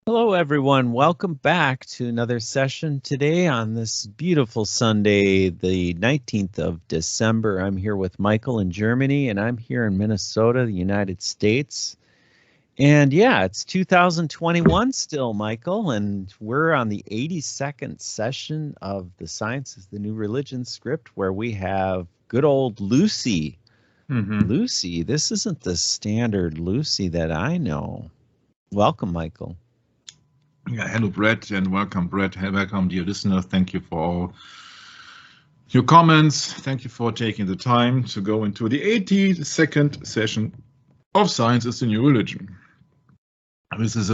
Hello, everyone. Welcome back to another session today on this beautiful Sunday, the 19th of December. I'm here with Michael in Germany, and I'm here in Minnesota, the United States. And yeah, it's 2021 still, Michael, and we're on the 82nd session of the Science is the New Religion script, where we have good old Lucy. Lucy, this isn't the standard Lucy that I know. Welcome, Michael. Yeah, hello, Brett, and welcome, Brett. Welcome, dear listeners. Thank you for all your comments. Thank you for taking the time to go into the 82nd session of Science is the New Religion. This is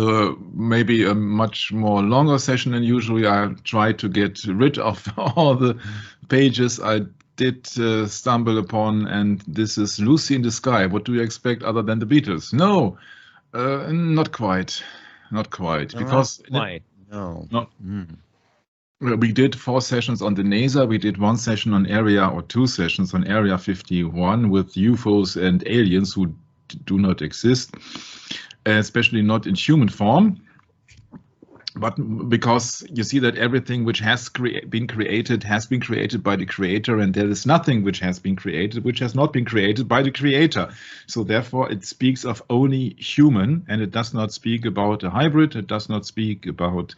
maybe a much more longer session than usually. I tried to get rid of all the pages I did stumble upon, and this is Lucy in the Sky. What do you expect other than the Beatles? No, not quite. Not quite, because we did 4 sessions on the NASA. We did 1 session on Area, or 2 sessions on Area 51 with UFOs and aliens who do not exist, especially not in human form. But because you see that everything which has been created by the Creator, and there is nothing which has been created which has not been created by the Creator. So therefore it speaks of only human, and it does not speak about a hybrid. It does not speak about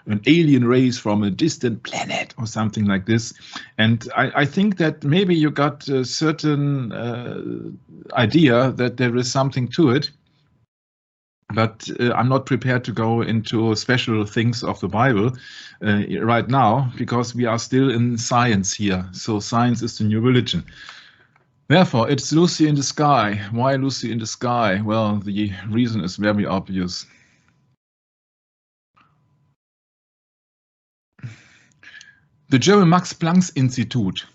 an alien race from a distant planet or something like this. And I think that maybe you got a certain idea that there is something to it. But I'm not prepared to go into special things of the Bible right now, because we are still in science here. So science is the new religion. Therefore, it's Lucy in the Sky. Why Lucy in the Sky? Well, the reason is very obvious. The German Max Planck Institute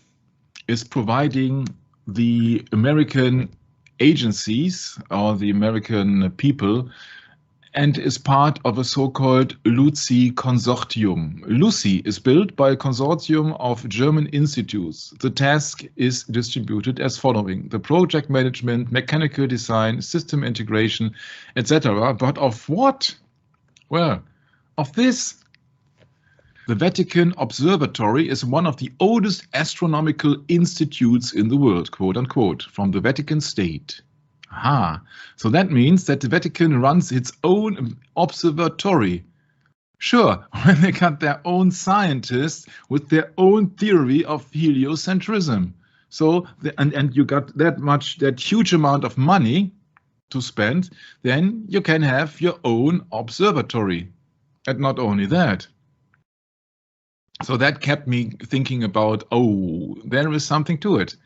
is providing the American agencies or the American people, and is part of a so-called Luci consortium. Lucy is built by a consortium of German institutes. The task is distributed as following: the project management, mechanical design, system integration, etc. But of what? Well, of this. The Vatican Observatory is one of the oldest astronomical institutes in the world, quote unquote, from the Vatican State. Aha, so that means that the Vatican runs its own observatory. Sure, when they got their own scientists with their own theory of heliocentrism. So, and you got that huge amount of money to spend, then you can have your own observatory. And not only that. So that kept me thinking about, oh, there is something to it.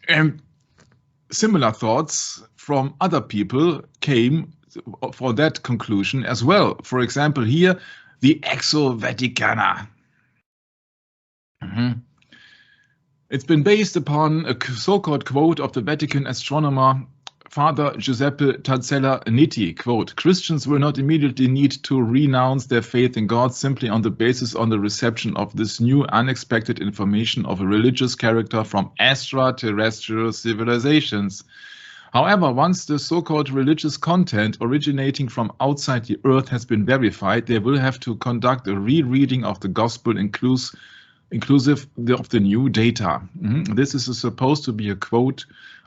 And similar thoughts from other people came for that conclusion as well. For example, here, the Exo-Vaticana. It's been based upon a so-called quote of the Vatican astronomer Father Giuseppe Tazzella Nitti, quote, "Christians will not immediately need to renounce their faith in God simply on the basis of the reception of this new unexpected information of a religious character from extraterrestrial civilizations. However, once the so-called religious content originating from outside the Earth has been verified, they will have to conduct a rereading of the Gospel inclusive of the new data." This is supposed to be a quote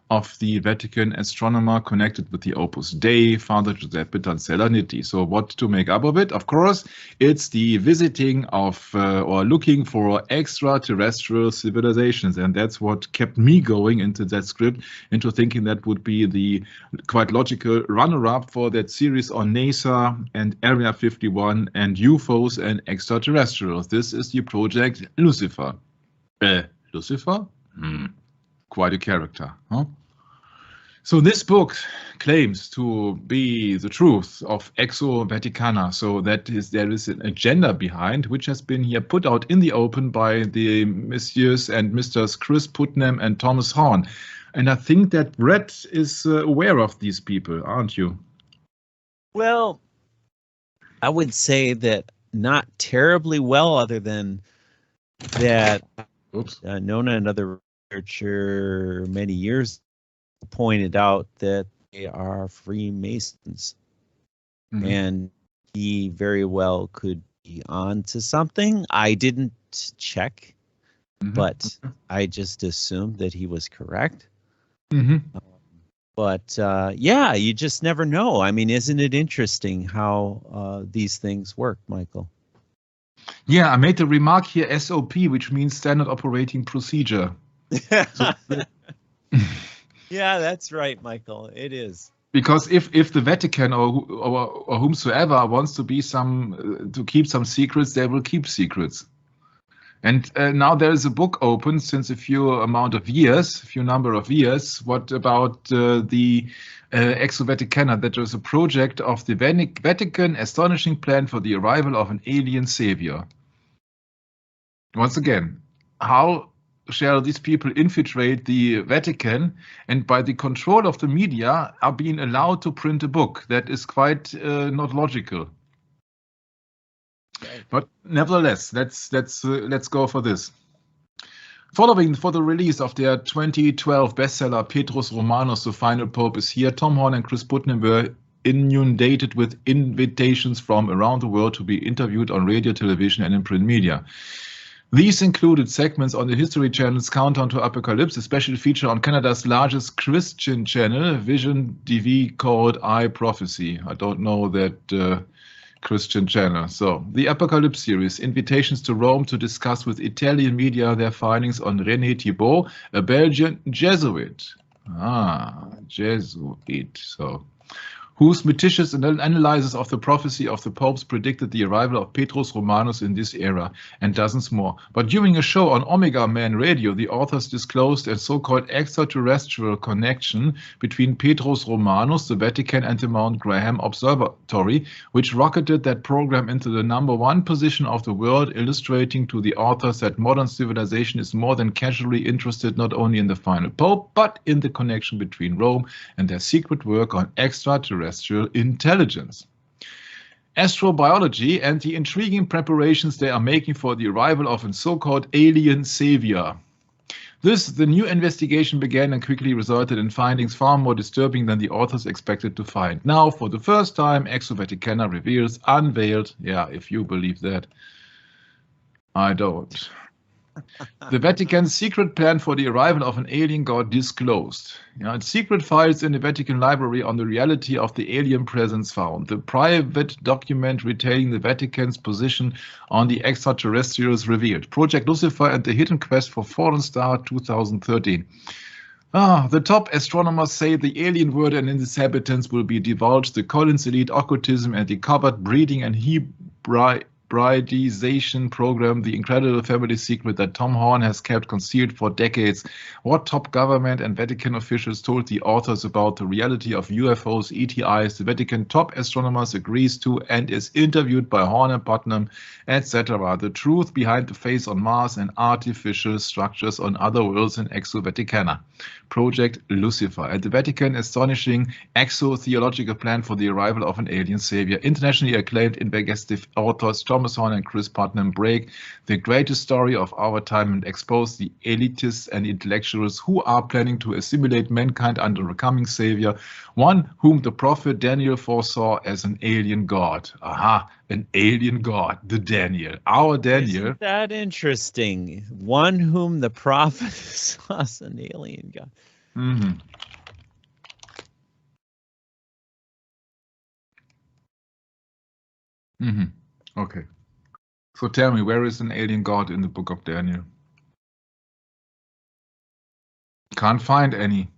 of the Vatican astronomer connected with the Opus Dei, Father Giuseppe Tazzella Nitti. So what to make up of it? Of course, it's the visiting of or looking for extraterrestrial civilizations. And that's what kept me going into that script, into thinking that would be the quite logical runner-up for that series on NASA and Area 51 and UFOs and extraterrestrials. This is the project Lucifer. Lucifer? Quite a character, huh? So this book claims to be the truth of Exo-Vaticana. So that is, there is an agenda behind, which has been here put out in the open by the Messieurs and Misters Chris Putnam and Thomas Horn. And I think that Brett is aware of these people, aren't you? Well, I would say that not terribly well, other than that Nona and other researcher many years pointed out that are Freemasons. Mhm. And he very well could be on to something. I didn't check, Mhm. but I just assumed that he was correct. Mhm. But yeah, you just never know. I mean, isn't it interesting how these things work, Michael? Yeah, I made the remark here SOP, which means standard operating procedure. So, Yeah, that's right, Michael. It is. because if the Vatican or whomsoever wants to be to keep some secrets, they will keep secrets. And now there is a book open since a few number of years. What about the Exo Vaticana? That was a project of the Vatican astonishing plan for the arrival of an alien savior. Once again, how shall these people infiltrate the Vatican and by the control of the media are being allowed to print a book? That is quite not logical. Right. But nevertheless, let's go for this. Following for the release of their 2012 bestseller Petrus Romanus, The Final Pope is Here, Tom Horn and Chris Putnam were inundated with invitations from around the world to be interviewed on radio, television, and in print media. These included segments on the History Channel's Countdown to Apocalypse, a special feature on Canada's largest Christian channel, Vision TV, called I Prophecy. I don't know that Christian channel. So, the Apocalypse series, invitations to Rome to discuss with Italian media their findings on René Thibault, a Belgian Jesuit. Jesuit. So, whose meticulous analysis of the prophecy of the popes predicted the arrival of Petrus Romanus in this era, and dozens more. But during a show on Omega Man Radio, the authors disclosed a so-called extraterrestrial connection between Petrus Romanus, the Vatican, and the Mount Graham Observatory, which rocketed that program into the #1 position of the world, illustrating to the authors that modern civilization is more than casually interested not only in the final pope, but in the connection between Rome and their secret work on extraterrestrial intelligence, astrobiology, and the intriguing preparations they are making for the arrival of a so-called alien savior. The new investigation began and quickly resulted in findings far more disturbing than the authors expected to find. Now, for the first time, Exo Vaticana unveiled, yeah, if you believe that, I don't. The Vatican's secret plan for the arrival of an alien god disclosed. Its secret files in the Vatican library on the reality of the alien presence found. The private document retailing the Vatican's position on the extraterrestrials revealed. Project Lucifer and the Hidden Quest for Fallen Star 2013. The top astronomers say the alien world and its inhabitants will be divulged. The Collins elite occultism and the covert breeding and hybridization program, the incredible family secret that Tom Horn has kept concealed for decades. What top government and Vatican officials told the authors about the reality of UFOs, ETIs, the Vatican top astronomers agrees to and is interviewed by Horn and Putnam, etc. The truth behind the face on Mars and artificial structures on other worlds in Exo Vaticana. Project Lucifer. At the Vatican, astonishing exo-theological plan for the arrival of an alien savior. Internationally acclaimed investigative authors Thomas Horn and Chris Putnam break the greatest story of our time and expose the elitists and intellectuals who are planning to assimilate mankind under a coming savior, one whom the prophet Daniel foresaw as an alien god. Aha, an alien god, the Daniel. Our Daniel. Isn't that interesting? One whom the prophet saw as an alien god. Mm-hmm. Mm-hmm. Okay. So tell me, where is an alien god in the book of Daniel? Can't find any.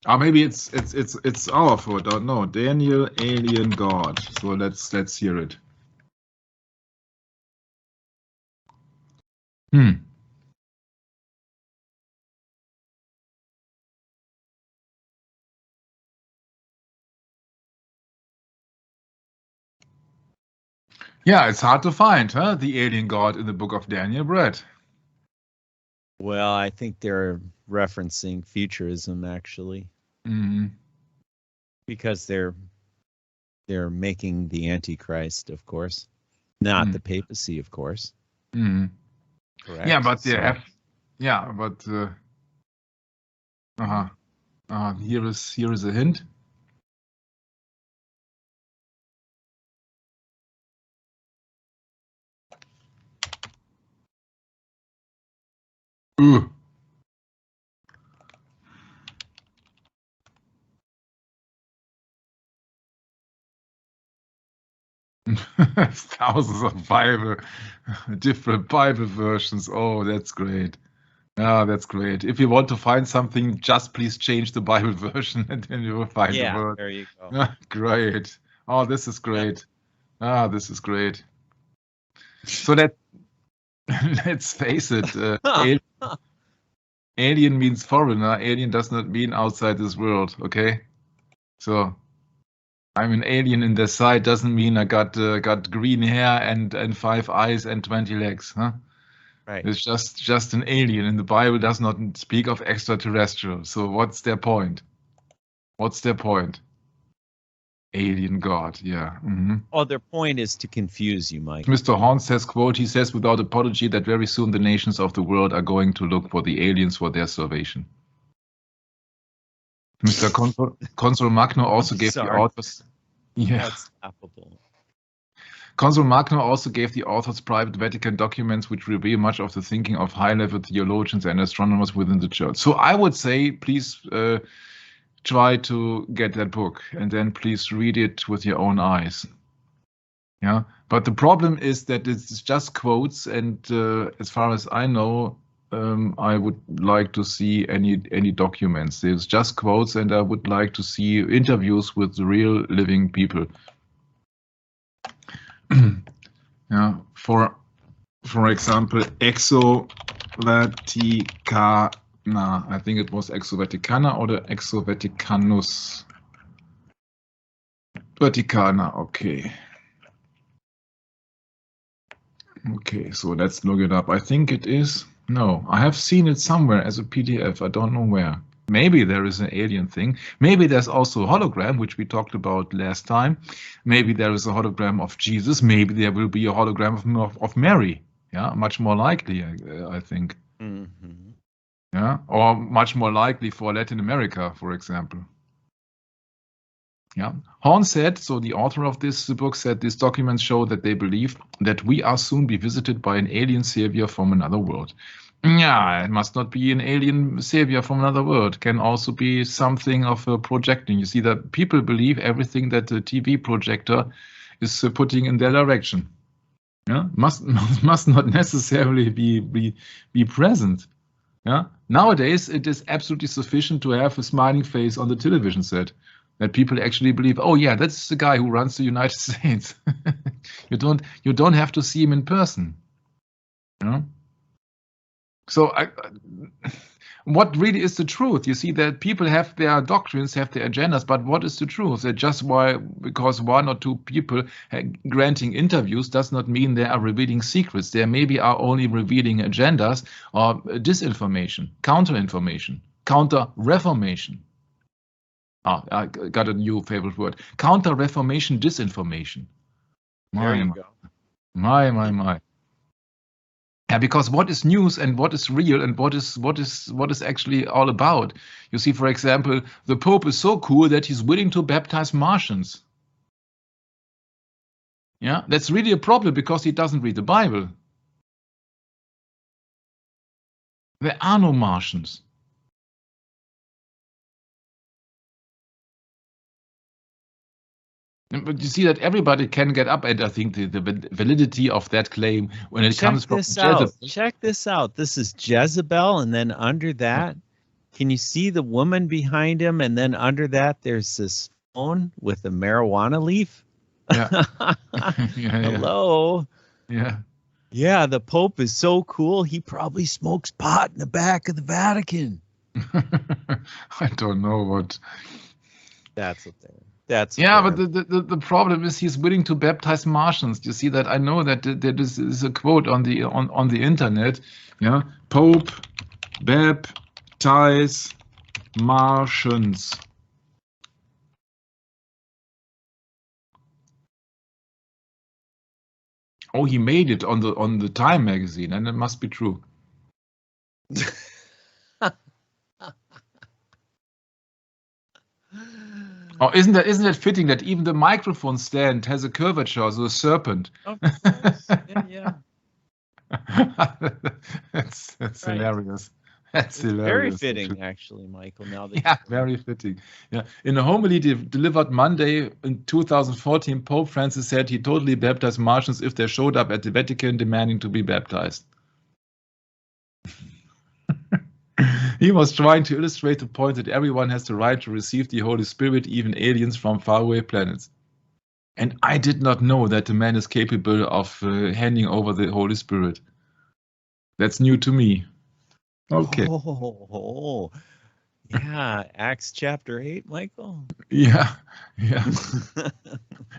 Maybe it's O.Fr. Don't know. Daniel, alien god. So let's hear it. Yeah, it's hard to find, huh? The alien god in the book of Daniel, Brett. Well, I think they're referencing futurism, actually. Mm-hmm. Because they're making the Antichrist, of course, not the papacy, of course. Mm-hmm. Correct. Yeah, but they have. Yeah, but. Here is a hint. Ooh. Thousands of different Bible versions. Oh, that's great. That's great. If you want to find something, just please change the Bible version and then you will find the word. There you go. Great. Oh, this is great. This is great. So let's face it, alien means foreigner. Alien does not mean outside this world, okay? So I'm an alien in their sight doesn't mean I got green hair and 5 eyes and 20 legs, huh? Right. It's just an alien, and the Bible does not speak of extraterrestrial. So what's their point? What's their point? Alien God, yeah. Oh, their point is to confuse you, Mike. Mr. Horn says, quote, he says without apology that very soon the nations of the world are going to look for the aliens for their salvation. Mr. Consul Magno also gave the authors... Yeah. That's laughable. Consul Magno also gave the authors private Vatican documents which reveal much of the thinking of high-level theologians and astronomers within the church. So I would say, please try to get that book and then please read it with your own eyes. Yeah, but the problem is that it's just quotes, and as far as I know, I would like to see any documents. There's just quotes, and I would like to see interviews with the real living people. Yeah, for example, Exo Vaticana. I think it was Exo Vaticana or the Exo Vaticanus. Vaticana, okay. Okay, so let's look it up. I think it is. No, I have seen it somewhere as a PDF. I don't know where. Maybe there is an alien thing. Maybe there's also a hologram, which we talked about last time. Maybe there is a hologram of Jesus. Maybe there will be a hologram of Mary. Yeah, much more likely, I think. Mm-hmm. Yeah, or much more likely for Latin America, for example. Yeah, Horn said, so the author of this book said, these documents show that they believe that we are soon be visited by an alien savior from another world. Yeah, it must not be an alien savior from another world. It can also be something of a projecting. You see that people believe everything that the TV projector is putting in their direction. Yeah, must not necessarily be present. Yeah, nowadays it is absolutely sufficient to have a smiling face on the television set. That people actually believe, oh yeah, that's the guy who runs the United States. You don't have to see him in person. You know? So what really is the truth? You see that people have their doctrines, have their agendas, but what is the truth? That just because one or two people granting interviews does not mean they are revealing secrets. They maybe are only revealing agendas or disinformation, counter-information, counter-reformation. I got a new favorite word. Counter-reformation, disinformation. There you go. My. Yeah, because what is news and what is real and what is actually all about? You see, for example, the Pope is so cool that he's willing to baptize Martians. Yeah, that's really a problem because he doesn't read the Bible. There are no Martians. But you see that everybody can get up, and I think the validity of that claim when it comes from Jezebel. Check this out. This is Jezebel, and then under that, can you see the woman behind him? And then under that, there's this phone with a marijuana leaf. Yeah. Hello. Yeah. Yeah, the Pope is so cool. He probably smokes pot in the back of the Vatican. I don't know what. That's a thing. That's but the problem is he's willing to baptize Martians. You see that? I know that there is a quote on the internet. Yeah, Pope baptize Martians. Oh, he made it on the Time magazine, and it must be true. Oh, isn't that fitting that even the microphone stand has a curvature, so a serpent? Of course. Yeah. That's Right. hilarious. That's hilarious. Very fitting, actually, Michael. Now that yeah, very fitting. Yeah, in a homily delivered Monday in 2014, Pope Francis said he totally baptized Martians if they showed up at the Vatican demanding to be baptized. He was trying to illustrate the point that everyone has the right to receive the Holy Spirit, even aliens from faraway planets. And I did not know that the man is capable of handing over the Holy Spirit. That's new to me. Okay. Oh, yeah. Acts chapter 8, Michael. Yeah.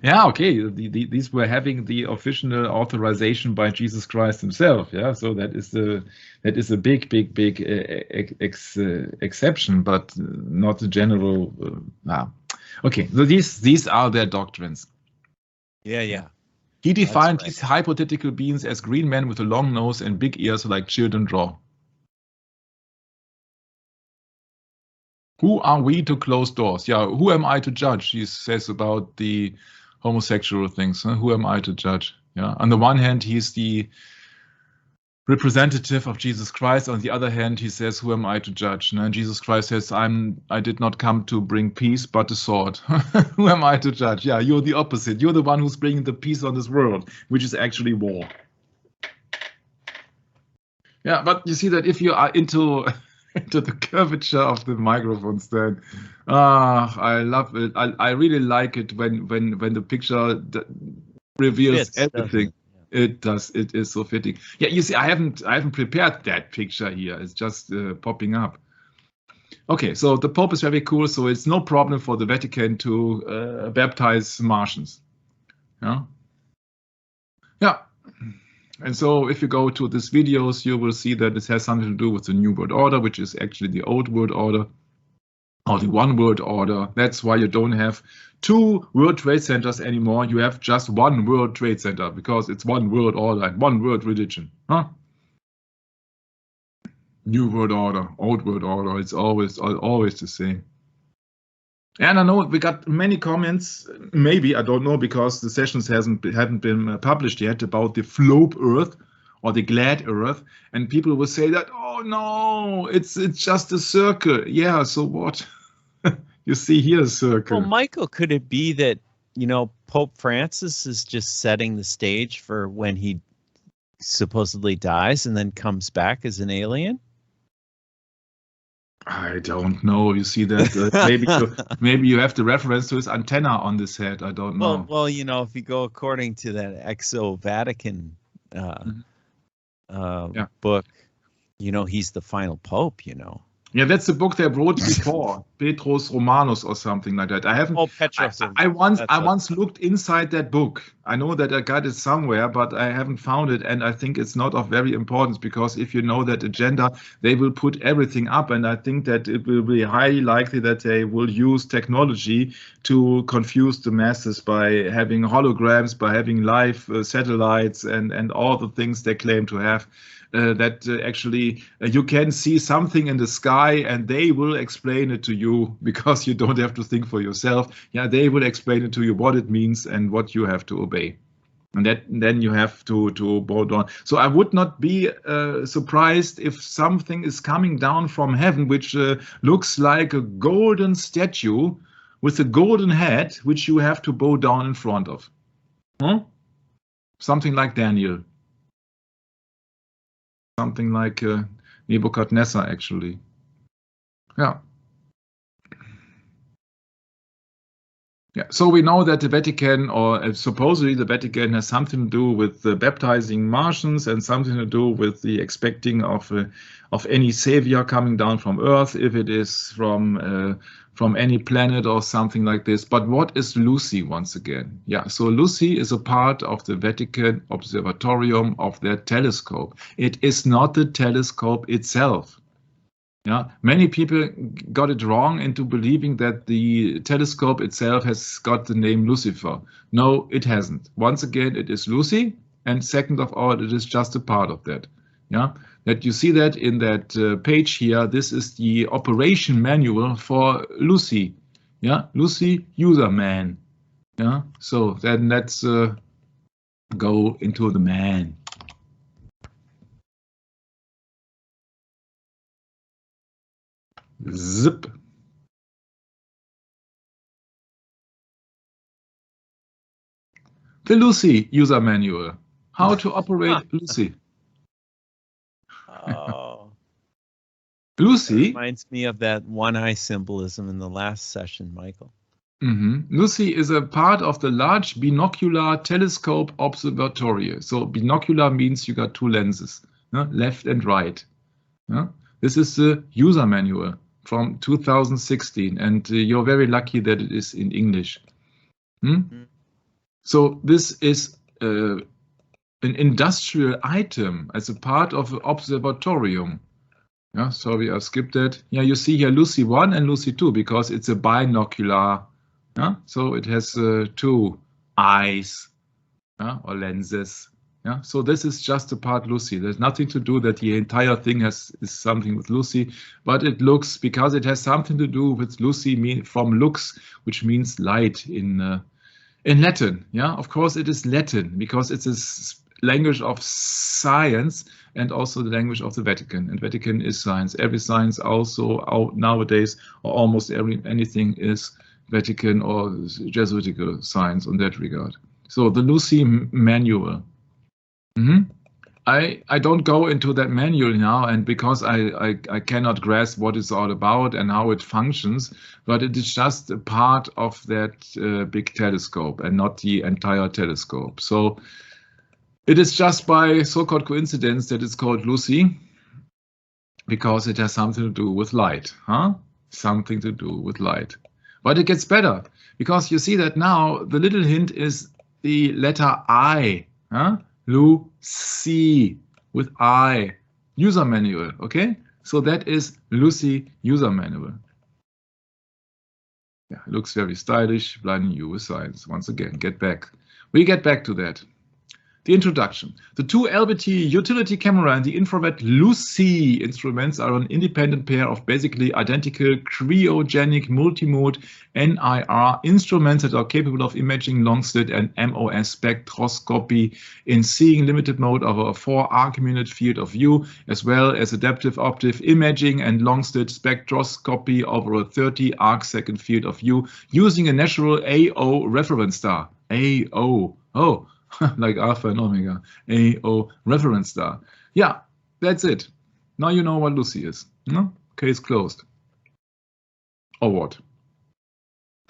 Yeah, okay. These were having the official authorization by Jesus Christ himself. Yeah, so that is a big exception, but not the general. Okay, so these are their doctrines. Yeah. He defined these hypothetical beings as green men with a long nose and big ears like children draw. Who are we to close doors? Yeah, who am I to judge? He says about the homosexual things. Huh? Who am I to judge? Yeah. On the one hand, he's the representative of Jesus Christ. On the other hand, he says, who am I to judge? And Jesus Christ says, I did not come to bring peace, but a sword. Who am I to judge? Yeah, you're the opposite. You're the one who's bringing the peace on this world, which is actually war. Yeah, but you see that if you are into the curvature of the microphone stand, I love it. I really like it when the picture reveals everything. It does. It is so fitting. Yeah, you see, I haven't prepared that picture here. It's just popping up. Okay, so the Pope is very cool. So it's no problem for the Vatican to baptize Martians. Yeah. And so if you go to these videos, you will see that this has something to do with the New World Order, which is actually the Old World Order, or the One World Order. That's why you don't have 2 World Trade Centers anymore. You have just 1 World Trade Center, because it's one world order and one world religion. Huh? New World Order, Old World Order, it's always the same. And I know we got many comments, maybe, I don't know, because the sessions haven't been published yet, about the flobe Earth or the glad Earth, and people will say that, oh no, it's just a circle. Yeah, so what? You see here a circle. Well, Michael, could it be that, Pope Francis is just setting the stage for when he supposedly dies and then comes back as an alien? I don't know. You see that maybe you have the reference to his antenna on this head. I don't know. Well, if you go according to that Exo-Vatican book, he's the final pope. Yeah, that's the book they wrote before, Petrus Romanus or something like that. I haven't. Oh, Petrus. I once looked inside that book. I know that I got it somewhere, but I haven't found it, and I think it's not of very importance, because if you know that agenda, they will put everything up, and I think that it will be highly likely that they will use technology to confuse the masses by having holograms, by having live satellites, and all the things they claim to have. Actually you can see something in the sky and they will explain it to you, because you don't have to think for yourself. Yeah, they will explain it to you what it means and what you have to obey. And then you have to bow down. So I would not be surprised if something is coming down from heaven, which looks like a golden statue with a golden head, which you have to bow down in front of. Something like Daniel. Something like Nebuchadnezzar, actually. Yeah. So we know that the Vatican, or supposedly the Vatican, has something to do with baptizing Martians and something to do with the expecting of any savior coming down from Earth, if it is from any planet or something like this. But what is Luci once again? Yeah, so Luci is a part of the Vatican Observatorium of their telescope. It is not the telescope itself. Yeah, many people got it wrong into believing that the telescope itself has got the name Lucifer. No, it hasn't. Once again, it is Luci, and second of all, it is just a part of that. Yeah, that you see that in that page here. This is the operation manual for Luci. Yeah, Luci, user man. Yeah, so then let's go into the man. Zip. The Luci user manual. How to operate Luci. Oh. Luci reminds me of that one eye symbolism in the last session, Michael. Luci is a part of the large binocular telescope observatory. So binocular means you got two lenses, left and right. This is the user manual from 2016, and you're very lucky that it is in English. So this is an industrial item as a part of an observatorium. Yeah, sorry, I skipped that. Yeah, you see here Luci 1 and Luci 2 because it's a binocular. Yeah, so it has two eyes or lenses. Yeah, so this is just a part Luci. There's nothing to do that the entire thing is something with Luci, but it looks, because it has something to do with Luci from lux, which means light in Latin. Yeah, of course it is Latin because it's a language of science and also the language of the Vatican. And Vatican is science. Every science also out nowadays, or almost anything is Vatican or Jesuitical science on that regard. So the Luci manual. I don't go into that manual now, and because I cannot grasp what it's all about and how it functions, but it is just a part of that big telescope and not the entire telescope. So it is just by so-called coincidence that it's called Luci, because it has something to do with light, Something to do with light. But it gets better, because you see that now the little hint is the letter I, Luci with I, user manual, okay? So that is Luci user manual. Yeah, it looks very stylish, blinding you with science. Once again, we get back to that. The introduction. The two LBT utility camera and the infrared Luci instruments are an independent pair of basically identical cryogenic multimode NIR instruments that are capable of imaging long-slit and MOS spectroscopy in seeing limited mode over a 4 arc-minute field of view, as well as adaptive optic imaging and long-slit spectroscopy over a 30 arc-second field of view using a natural AO reference star. AO. Oh. Like Alpha and Omega, AO reference star. Yeah, that's it. Now you know what Luci is. No? Case closed. Or what?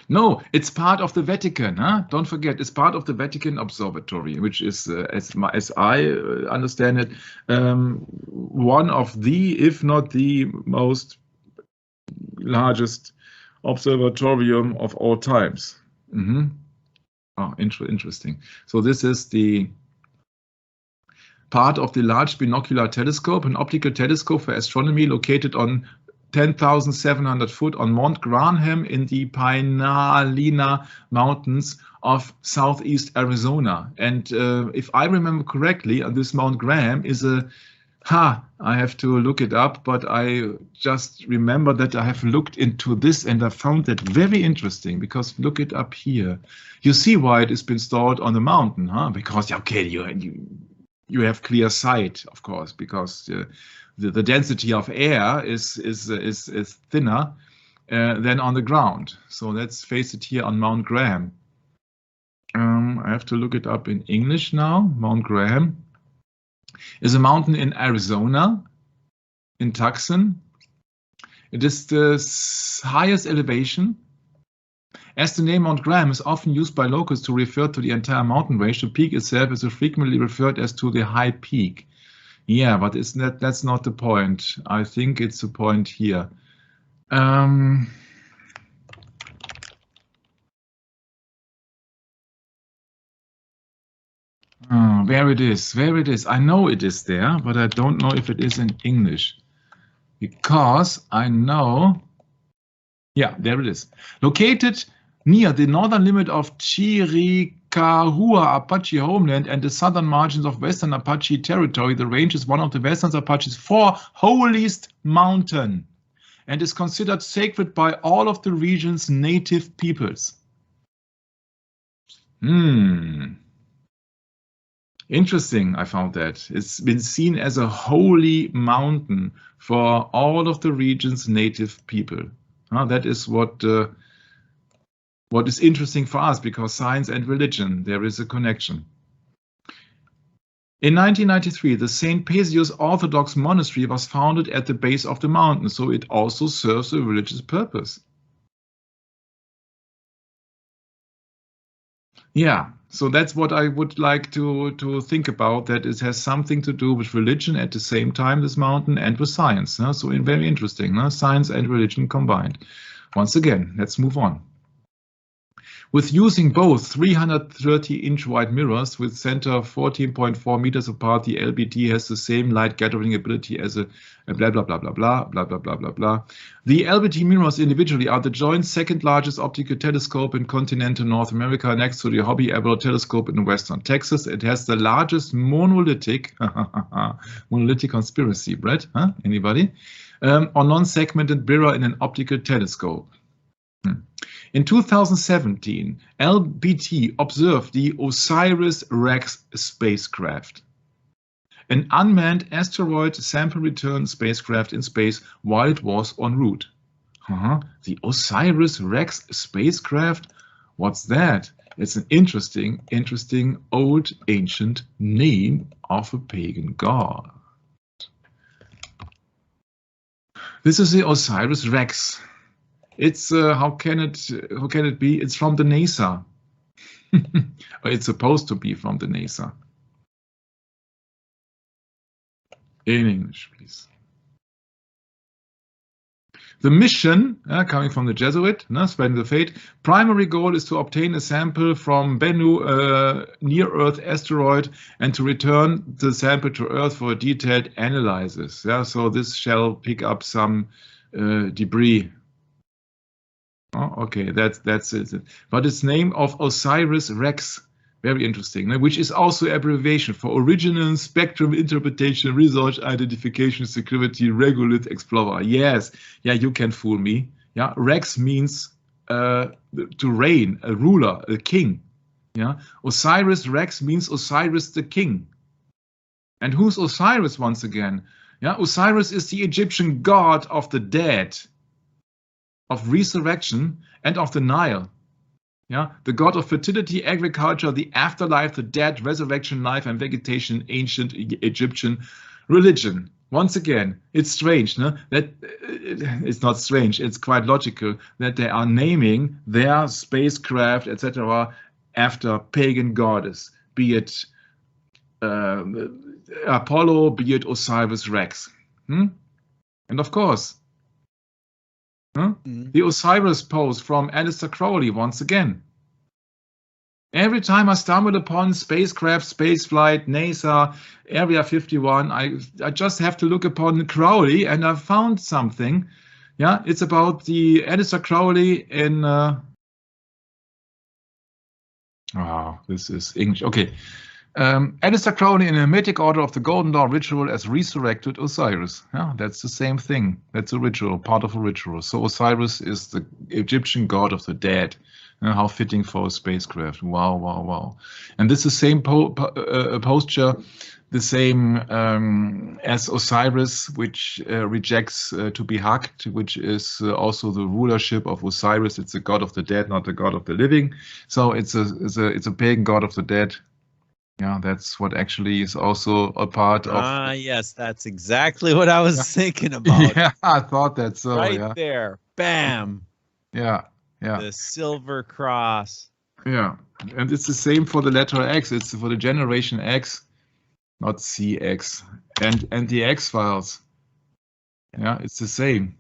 No, it's part of the Vatican. Don't forget, it's part of the Vatican Observatory, which is, as I understand it, one of the, if not the most largest observatorium of all times. Oh, interesting. So this is the part of the Large Binocular Telescope, an optical telescope for astronomy located on 10,700 foot on Mount Graham in the Pinalina Mountains of southeast Arizona. And if I remember correctly, this Mount Graham is I have to look it up, but I just remember that I have looked into this and I found that very interesting, because look it up here. You see why it has been stored on the mountain, Because, okay, you have clear sight, of course, because the density of air is thinner than on the ground. So let's face it here on Mount Graham. I have to look it up in English now. Mount Graham is a mountain in Arizona, in Tucson. It is the highest elevation. As the name Mount Graham is often used by locals to refer to the entire mountain range, the peak itself is frequently referred as to the high peak. Yeah, but that's not the point. I think it's the point here. Where it is. I know it is there, but I don't know if it is in English. Because I know, yeah, there it is. Located near the northern limit of Chiricahua Apache homeland and the southern margins of Western Apache territory, the range is one of the Western Apache's 4 holiest mountains. and is considered sacred by all of the region's native peoples. Interesting, I found that. It's been seen as a holy mountain for all of the region's native people. That is what is interesting for us, because science and religion, there is a connection. In 1993, the St. Paisius Orthodox Monastery was founded at the base of the mountain, so it also serves a religious purpose. Yeah, so that's what I would like to think about, that it has something to do with religion at the same time, this mountain, and with science. So very interesting, science and religion combined. Once again, let's move on. With using both 330-inch wide mirrors with center 14.4 meters apart, the LBT has the same light gathering ability as a blah, blah, blah, blah, blah, blah, blah, blah, blah, blah. The LBT mirrors individually are the joint second largest optical telescope in continental North America, next to the Hobby Abbott telescope in western Texas. It has the largest monolithic conspiracy, Brett, anybody? Or non-segmented mirror in an optical telescope. In 2017, LBT observed the OSIRIS-REx spacecraft, an unmanned asteroid sample return spacecraft in space while it was en route. The OSIRIS-REx spacecraft? What's that? It's an interesting old ancient name of a pagan god. This is the OSIRIS-REx. It's how can it be? It's from the NASA. It's supposed to be from the NASA. In English, please. The mission, coming from the Jesuit, spreading the faith, primary goal is to obtain a sample from Bennu, near-Earth asteroid, and to return the sample to Earth for a detailed analysis. So this shall pick up some debris. Oh, okay, that's it. But it's name of OSIRIS-REx, very interesting, which is also abbreviation for Original Spectrum Interpretation, Research, Identification, Security, Regolith Explorer. Yes, yeah, you can fool me. Yeah, Rex means to reign, a ruler, a king. Yeah, OSIRIS-REx means Osiris the king. And who's Osiris once again? Yeah, Osiris is the Egyptian god of the dead, of resurrection, and of the Nile. Yeah, the god of fertility, agriculture, the afterlife, the dead, resurrection, life, and vegetation, ancient Egyptian religion. Once again, it's strange, no? That it's not strange, it's quite logical that they are naming their spacecraft, etc., after pagan goddess, be it Apollo, be it Osiris-REx. And of course, the Osiris pose from Aleister Crowley once again. Every time I stumble upon spacecraft, spaceflight, NASA, Area 51, I just have to look upon Crowley, and I found something. Yeah, it's about the Aleister Crowley in. This is English. Okay. Aleister Crowley in a mythic order of the Golden Dawn ritual as resurrected Osiris. Yeah, that's the same thing. That's a ritual, part of a ritual. So Osiris is the Egyptian god of the dead. How fitting for a spacecraft. Wow, wow, wow. And this is the same posture, the same as Osiris, which rejects to be hugged, which is also the rulership of Osiris. It's the god of the dead, not the god of the living. So it's a pagan god of the dead. Yeah, that's what actually is also a part of. Yes, that's exactly what I was thinking about. Yeah, I thought that so. Right there, bam. Yeah, yeah. The silver cross. Yeah, and it's the same for the letter X. It's for the generation X, not CX, and the X-Files. Yeah, it's the same.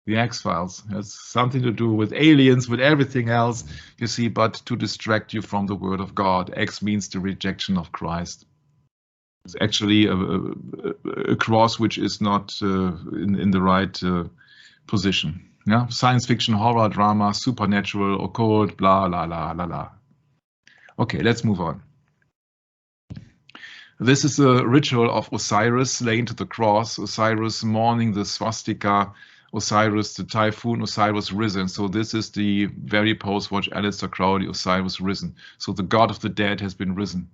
The X-Files has something to do with aliens, with everything else, you see, but to distract you from the word of God. X means the rejection of Christ. It's actually a cross which is not in the right position. Yeah, science fiction, horror, drama, supernatural, occult, blah, blah, blah, blah, blah. Okay, let's move on. This is a ritual of Osiris laying to the cross, Osiris mourning the swastika, Osiris the typhoon, Osiris risen. So this is the very post-watch Aleister Crowley, Osiris risen. So the god of the dead has been risen.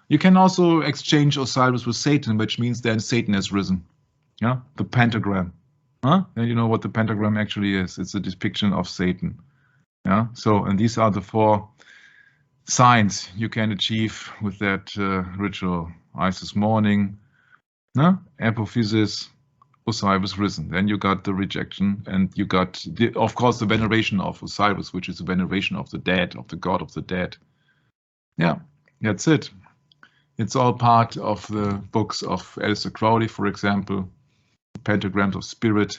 You can also exchange Osiris with Satan, which means then Satan has risen. Yeah, the pentagram. Huh? And you know what the pentagram actually is. It's a depiction of Satan. Yeah. So, and these are the 4 signs you can achieve with that ritual. Isis mourning, no? Apophysis, Osiris risen. Then you got the rejection, and you got, of course, the veneration of Osiris, which is the veneration of the dead, of the god of the dead. Yeah, that's it. It's all part of the books of Aleister Crowley, for example, Pentagrams of Spirit.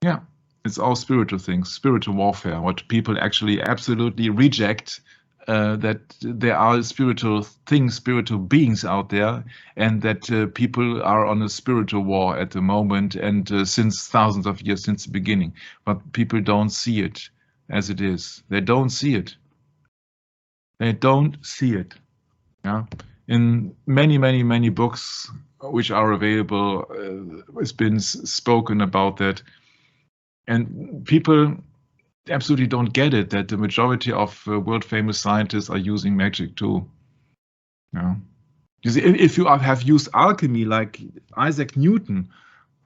Yeah, it's all spiritual things, spiritual warfare, what people actually absolutely reject, that there are spiritual things, spiritual beings out there, and that people are on a spiritual war at the moment and since thousands of years, since the beginning. But people don't see it as it is. They don't see it. They don't see it. Yeah. In many, many, many books which are available, it's been spoken about that. And people absolutely don't get it, that the majority of world famous scientists are using magic too. Yeah. You see, if you have used alchemy like Isaac Newton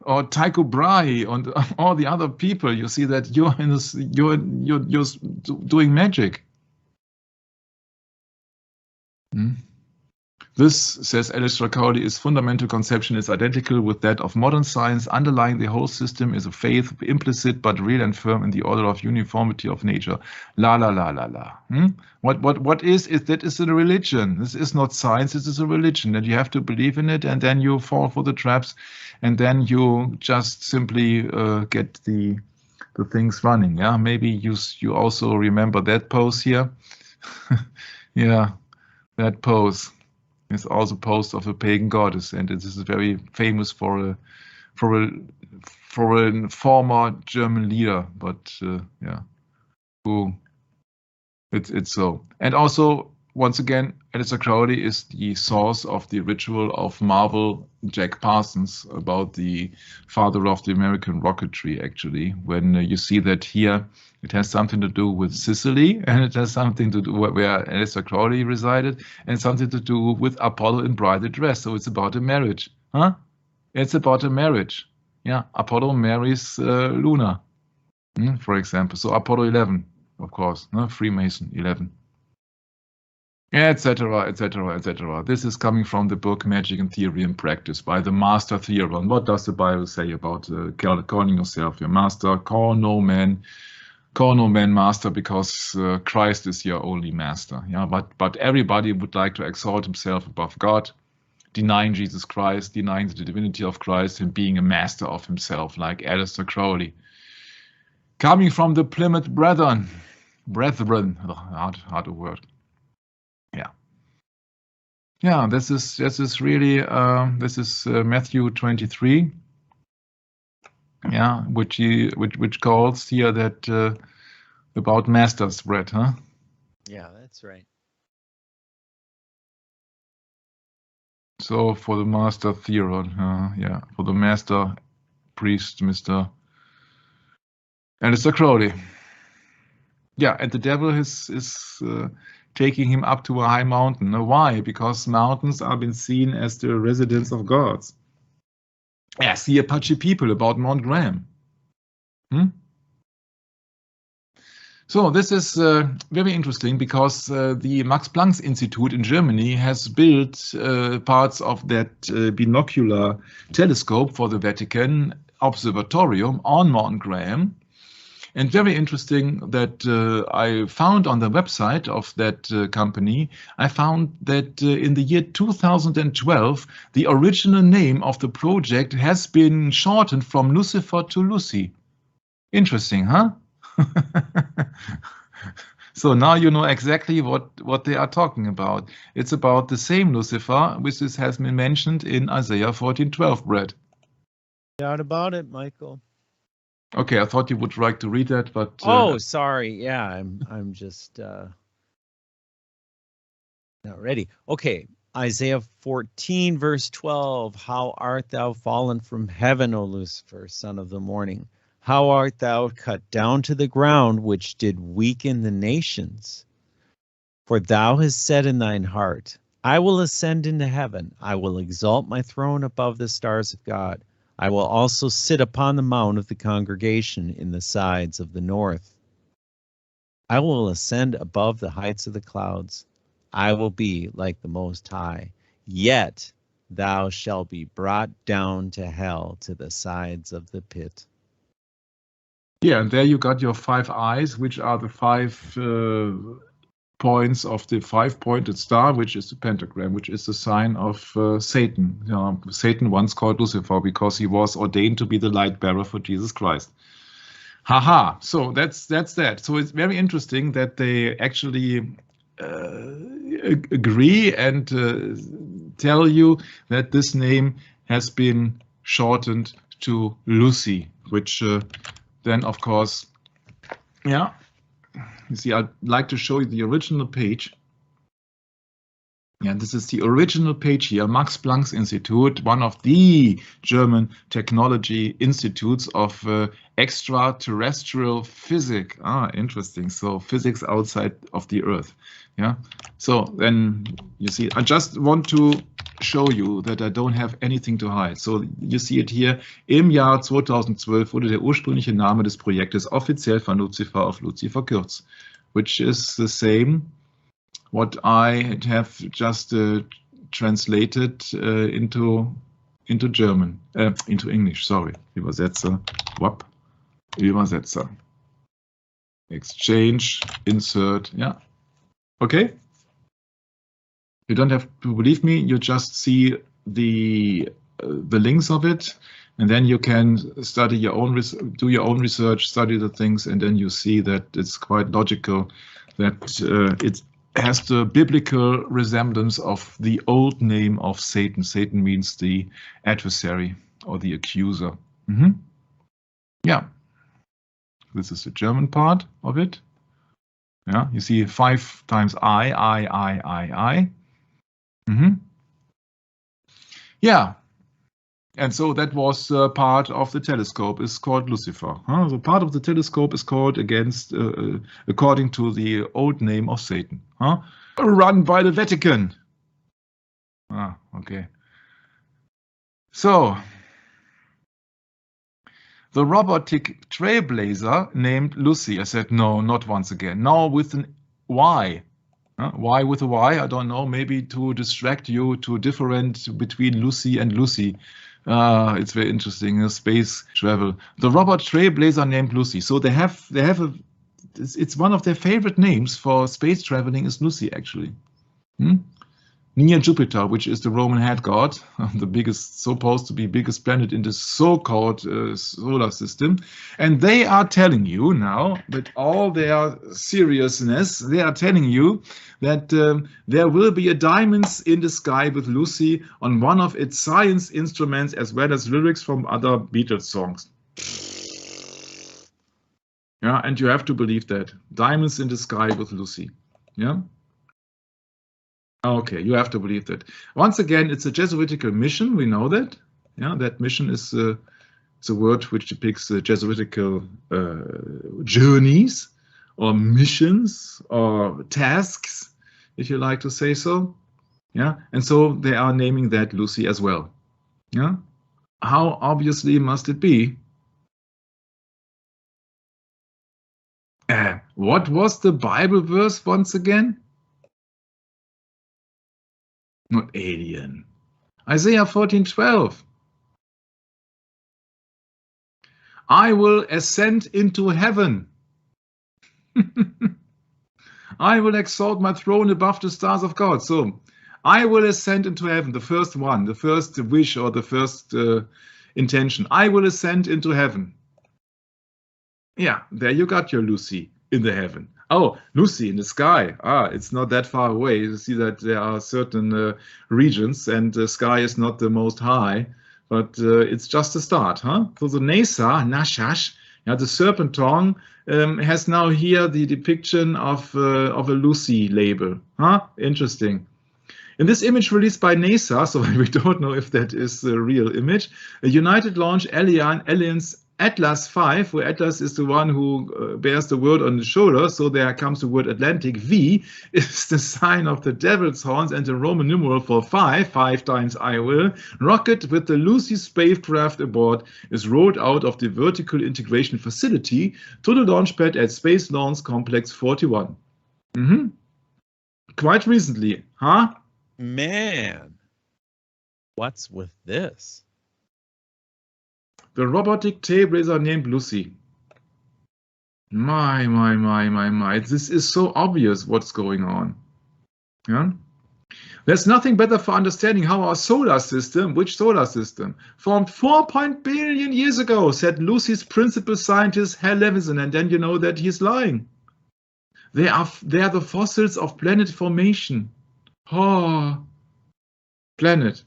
or Tycho Brahe and all the other people, you see that you're in this, you're doing magic. This, says Aleister Crowley, is fundamental conception is identical with that of modern science. Underlying the whole system is a faith, implicit but real and firm in the order of uniformity of nature. La la la la la. What is that? Is a religion. This is not science. This is a religion, and you have to believe in it, and then you fall for the traps, and then you just simply get the things running. Yeah, maybe you also remember that pose here. Yeah, that pose. It's also pose of a pagan goddess, and this is very famous for a former German leader. But yeah, who it's so. And also, once again, Aleister Crowley is the source of the ritual of Marvel Jack Parsons about the father of the American rocketry. Actually, when you see that here, it has something to do with Sicily, and it has something to do where Aleister Crowley resided, and something to do with Apollo in bridal dress. So it's about a marriage, huh? It's about a marriage. Yeah, Apollo marries Luna, for example. So Apollo 11, of course, no? Freemason 11. Etc., etc., etc. This is coming from the book Magic in Theory and Practice by the Master Theron. What does the Bible say about calling yourself your master? Call no man master, because Christ is your only master. Yeah, but everybody would like to exalt himself above God, denying Jesus Christ, denying the divinity of Christ, and being a master of himself, like Aleister Crowley. Coming from the Plymouth Brethren, hard word. Yeah, this is really this is Matthew 23. Yeah, which calls here that about master's bread, huh? Yeah, that's right. So for the Master Theron, yeah, for the Master Priest, Mr. Aleister Crowley. Yeah, and the devil is taking him up to a high mountain. Now, why? Because mountains are been seen as the residence of gods. Ask the Apache people about Mount Graham. So this is very interesting, because the Max Planck Institute in Germany has built parts of that binocular telescope for the Vatican Observatorium on Mount Graham. And very interesting that I found on the website of that company, I found that in the year 2012, the original name of the project has been shortened from Lucifer to Lucy. Interesting, huh? So now you know exactly what they are talking about. It's about the same Lucifer, which has been mentioned in Isaiah 14:12, Brett. Doubt about it, Michael. Okay, I thought you would like to read that, but oh, sorry. Yeah, I'm just not ready. Okay, Isaiah 14, verse 12, how art thou fallen from heaven, O Lucifer, son of the morning? How art thou cut down to the ground, which did weaken the nations? For thou hast said in thine heart, I will ascend into heaven. I will exalt my throne above the stars of God. I will also sit upon the mount of the congregation in the sides of the north. I will ascend above the heights of the clouds. I will be like the Most High. Yet thou shalt be brought down to hell, to the sides of the pit. Yeah, and there you got your 5 eyes, which are the 5 points of the 5-pointed star, which is the pentagram, which is the sign of Satan. Satan once called Lucifer because he was ordained to be the light bearer for Jesus Christ. Haha, so that's that. So it's very interesting that they actually agree and tell you that this name has been shortened to Lucy, which then, of course, yeah, you see, I'd like to show you the original page. Yeah, this is the original page here, Max Planck Institute, one of the German technology institutes of extraterrestrial physics. Ah, interesting. So physics outside of the Earth. Yeah. So then you see, I just want to show you that I don't have anything to hide. So you see it here. Im Jahr 2012 wurde der ursprüngliche Name des Projektes offiziell von Lucifer auf Luci verkürzt, which is the same what I have just translated into German, into English. Sorry, Übersetzer. Wap, Übersetzer. Exchange, insert. Yeah. Okay. You don't have to believe me. You just see the links of it, and then you can study your own, do your own research, study the things, and then you see that it's quite logical that it has the biblical resemblance of the old name of Satan. Satan means the adversary or the accuser. Yeah, this is the German part of it. Yeah, you see 5 times I. Yeah, and so that was part of the telescope is called Lucifer. So part of the telescope is called according to the old name of Satan. Run by the Vatican. Ah, okay. So the robotic trailblazer named Lucy. I said no, not once again. Now with an Y. Why with a Y? I don't know. Maybe to distract you to different between Lucy and Lucy. It's very interesting. Space travel. The robot trailblazer named Lucy. So they have it's one of their favorite names for space traveling is Lucy actually. Near Jupiter, which is the Roman head god, the biggest, supposed to be biggest planet in the so-called solar system. And they are telling you now, with all their seriousness, they are telling you that there will be a diamonds in the sky with Lucy on one of its science instruments, as well as lyrics from other Beatles songs. Yeah, and you have to believe that. Diamonds in the sky with Lucy. Yeah. Okay, you have to believe that. Once again, it's a Jesuitical mission. We know that. Yeah, that mission is a word which depicts Jesuitical journeys or missions or tasks, if you like to say so. Yeah, and so they are naming that Lucy as well. Yeah, how obviously must it be? What was the Bible verse once again? Not alien. Isaiah 14:12. I will ascend into heaven. I will exalt my throne above the stars of God. So I will ascend into heaven. The first one, the first wish or the first intention. I will ascend into heaven. Yeah, there you got your Lucy in the heaven. Oh, Lucy in the sky. Ah, it's not that far away. You see that there are certain regions, and the sky is not the most high, but it's just a start, huh? So the NASA, Nashash, yeah, the serpent tongue, has now here the depiction of a Lucy label, huh? Interesting. In this image released by NASA, so we don't know if that is the real image, a United Launch Alliance Atlas V, where Atlas is the one who bears the word on the shoulder, so there comes the word Atlantic. V is the sign of the devil's horns and the Roman numeral for 5 times I will. Rocket with the Lucy spacecraft aboard is rolled out of the vertical integration facility to the launch pad at Space Launch Complex 41. Quite recently, huh? Man, what's with this? The robotic tail raiser named Lucy. My. This is so obvious what's going on. Yeah? There's nothing better for understanding how our solar system, which solar system, formed 4 billion years ago, said Lucy's principal scientist, Hal Levison, and then you know that he's lying. They are the fossils of planet formation. Oh, planet.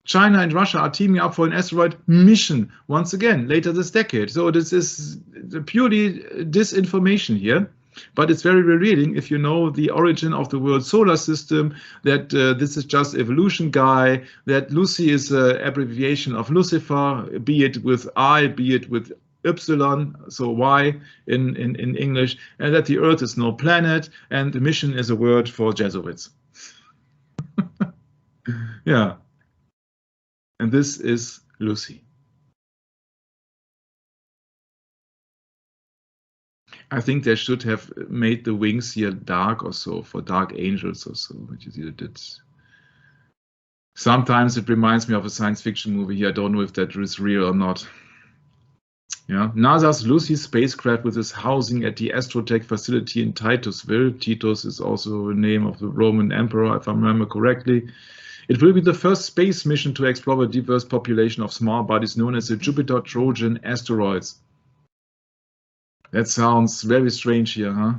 China and Russia are teaming up for an asteroid mission once again later this decade. So this is purely disinformation here, but it's very revealing if you know the origin of the word solar system, that this is just evolution guy, that Lucy is an abbreviation of Lucifer, be it with I, be it with Ypsilon, so Y in English, and that the Earth is no planet, and the mission is a word for Jesuits. Yeah. And this is Lucy. I think they should have made the wings here dark or so, for dark angels or so, which is either did. Sometimes it reminds me of a science fiction movie here. I don't know if that is real or not. Yeah, NASA's Lucy spacecraft with its housing at the Astrotech facility in Titusville. Titus is also the name of the Roman emperor, if I remember correctly. It will be the first space mission to explore a diverse population of small bodies known as the Jupiter Trojan asteroids. That sounds very strange here, huh?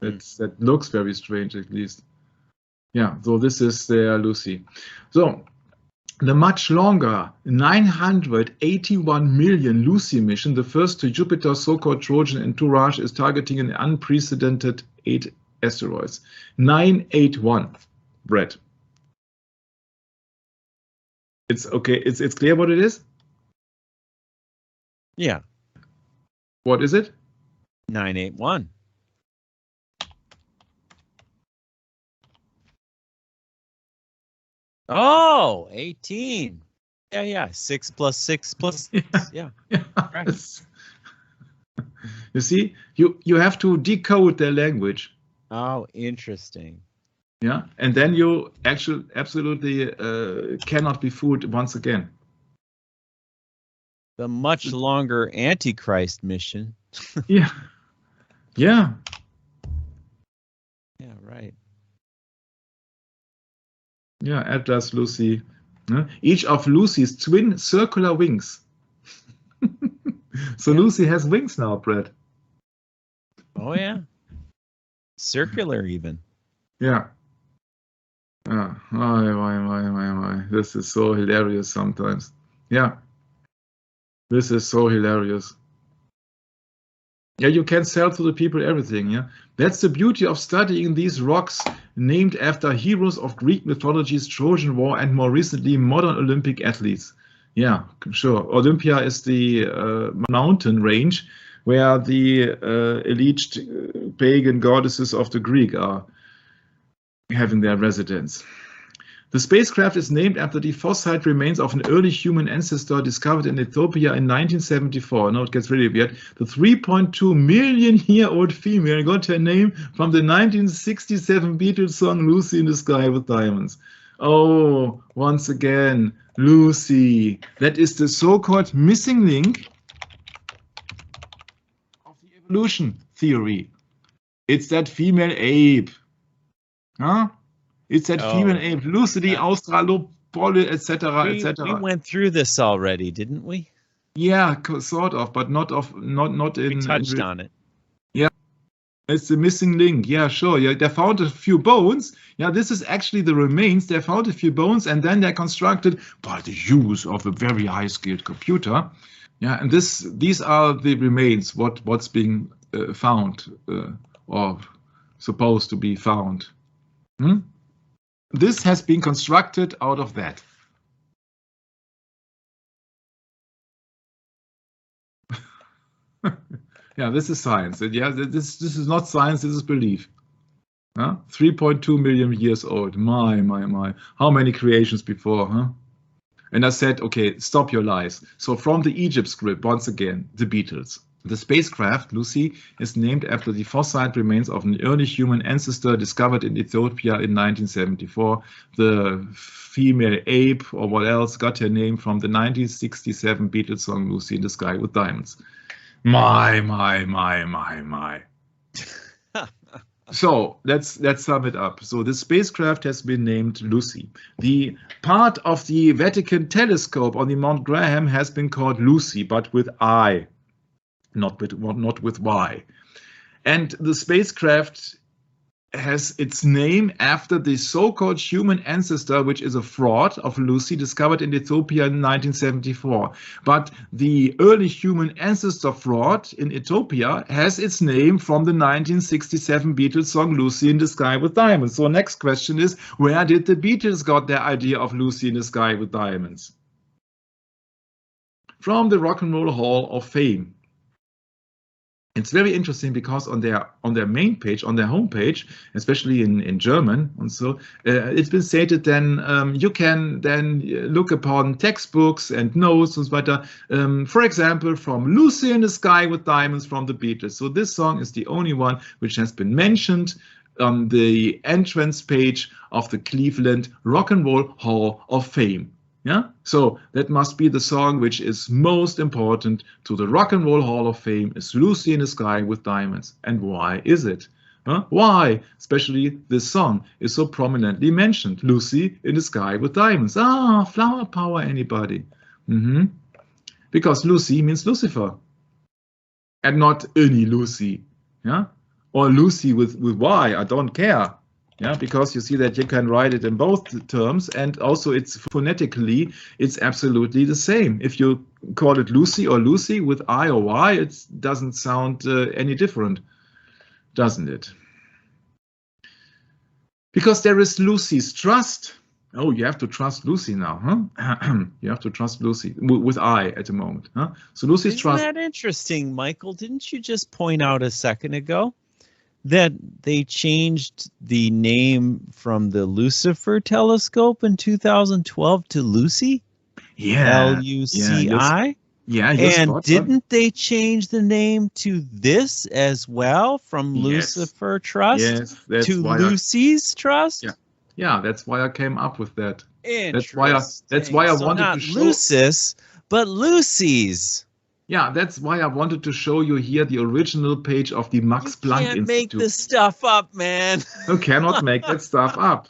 That looks very strange, at least. Yeah, so this is their Lucy. So the much longer 981 million Lucy mission, the first to Jupiter, so-called Trojan entourage, is targeting an unprecedented 8 asteroids. 981, Brett. It's okay. It's clear what it is? Yeah. What is it? 981. Oh, 18. Yeah. 6 plus 6 plus 6. Yeah. Right. You see, you have to decode their language. Oh, interesting. Yeah, and then you actually absolutely cannot be fooled once again. The much longer Antichrist mission. Yeah. Yeah, right. Yeah, Atlas, Lucy. Each of Lucy's twin circular wings. So Lucy has wings now, Brett. Oh, yeah. Circular even. Yeah. My. This is so hilarious sometimes. Yeah. This is so hilarious. Yeah, you can sell to the people everything, yeah? That's the beauty of studying these rocks named after heroes of Greek mythologies, Trojan War, and more recently, modern Olympic athletes. Yeah, sure. Olympia is the mountain range where the elite pagan goddesses of the Greek are having their residence. The spacecraft is named after the fossil remains of an early human ancestor discovered in Ethiopia in 1974. Now it gets really weird. The 3.2 million year old female got her name from the 1967 Beatles song Lucy in the Sky with Diamonds. Oh, once again, Lucy. That is the so-called missing link of the evolution theory. It's that female ape. Huh? It's that female ape, Lucy, Australopoli, etc., etc. We went through this already, didn't we? Yeah, sort of, but not in. We touched on it. Yeah, it's the missing link. Yeah, sure. Yeah, they found a few bones. Yeah, this is actually the remains. They found a few bones, and then they're constructed by the use of a very high-skilled computer. Yeah, and these are the remains. What's being found or supposed to be found. This has been constructed out of that. Yeah, this is science. Yeah, this is not science, this is belief. 3.2 million years old. My. How many creations before, huh? And I said, okay, stop your lies. So from the Egypt script, once again, the Beatles. The spacecraft, Lucy, is named after the fossil remains of an early human ancestor discovered in Ethiopia in 1974. The female ape, or what else, got her name from the 1967 Beatles song Lucy in the Sky with Diamonds. My. So let's sum it up. So the spacecraft has been named Lucy. The part of the Vatican telescope on the Mount Graham has been called Lucy, but with I, not with Y. And the spacecraft has its name after the so-called human ancestor, which is a fraud of Lucy, discovered in Ethiopia in 1974. But the early human ancestor fraud in Ethiopia has its name from the 1967 Beatles song Lucy in the Sky with Diamonds. So next question is, where did the Beatles got their idea of Lucy in the Sky with Diamonds? From the Rock and Roll Hall of Fame. It's very interesting because on their main page, on their homepage, especially in German, and so it's been stated. Then you can then look upon textbooks and notes and so on. For example, from Lucy in the Sky with Diamonds from the Beatles. So this song is the only one which has been mentioned on the entrance page of the Cleveland Rock and Roll Hall of Fame. Yeah, so that must be the song which is most important to the Rock and Roll Hall of Fame, is Lucy in the Sky with Diamonds. And why is it? Why, especially this song, is so prominently mentioned? Lucy in the Sky with Diamonds. Ah, flower power, anybody? Because Lucy means Lucifer, and not any Lucy. Yeah, or Lucy with Y. I don't care. Yeah, because you see that you can write it in both terms, and also it's phonetically, it's absolutely the same. If you call it Lucy or Lucy with I or Y, it doesn't sound any different, doesn't it? Because there is Lucy's trust. Oh, you have to trust Lucy now, huh? You have to trust Lucy with I at the moment, huh? So Lucy's trust. Isn't that interesting, Michael? Didn't you just point out a second ago that they changed the name from the Lucifer telescope in 2012 to Lucy? Yeah. L-U-C-I? Yeah, and didn't they change the name to this as well, from Lucifer Trust to Lucy's Trust? Yeah, that's why I came up with that. That's why I wanted to show Lucis, but Lucy's. Yeah, that's why I wanted to show you here the original page of the Max Planck Institute. You can't make this stuff up, man. You cannot make that stuff up.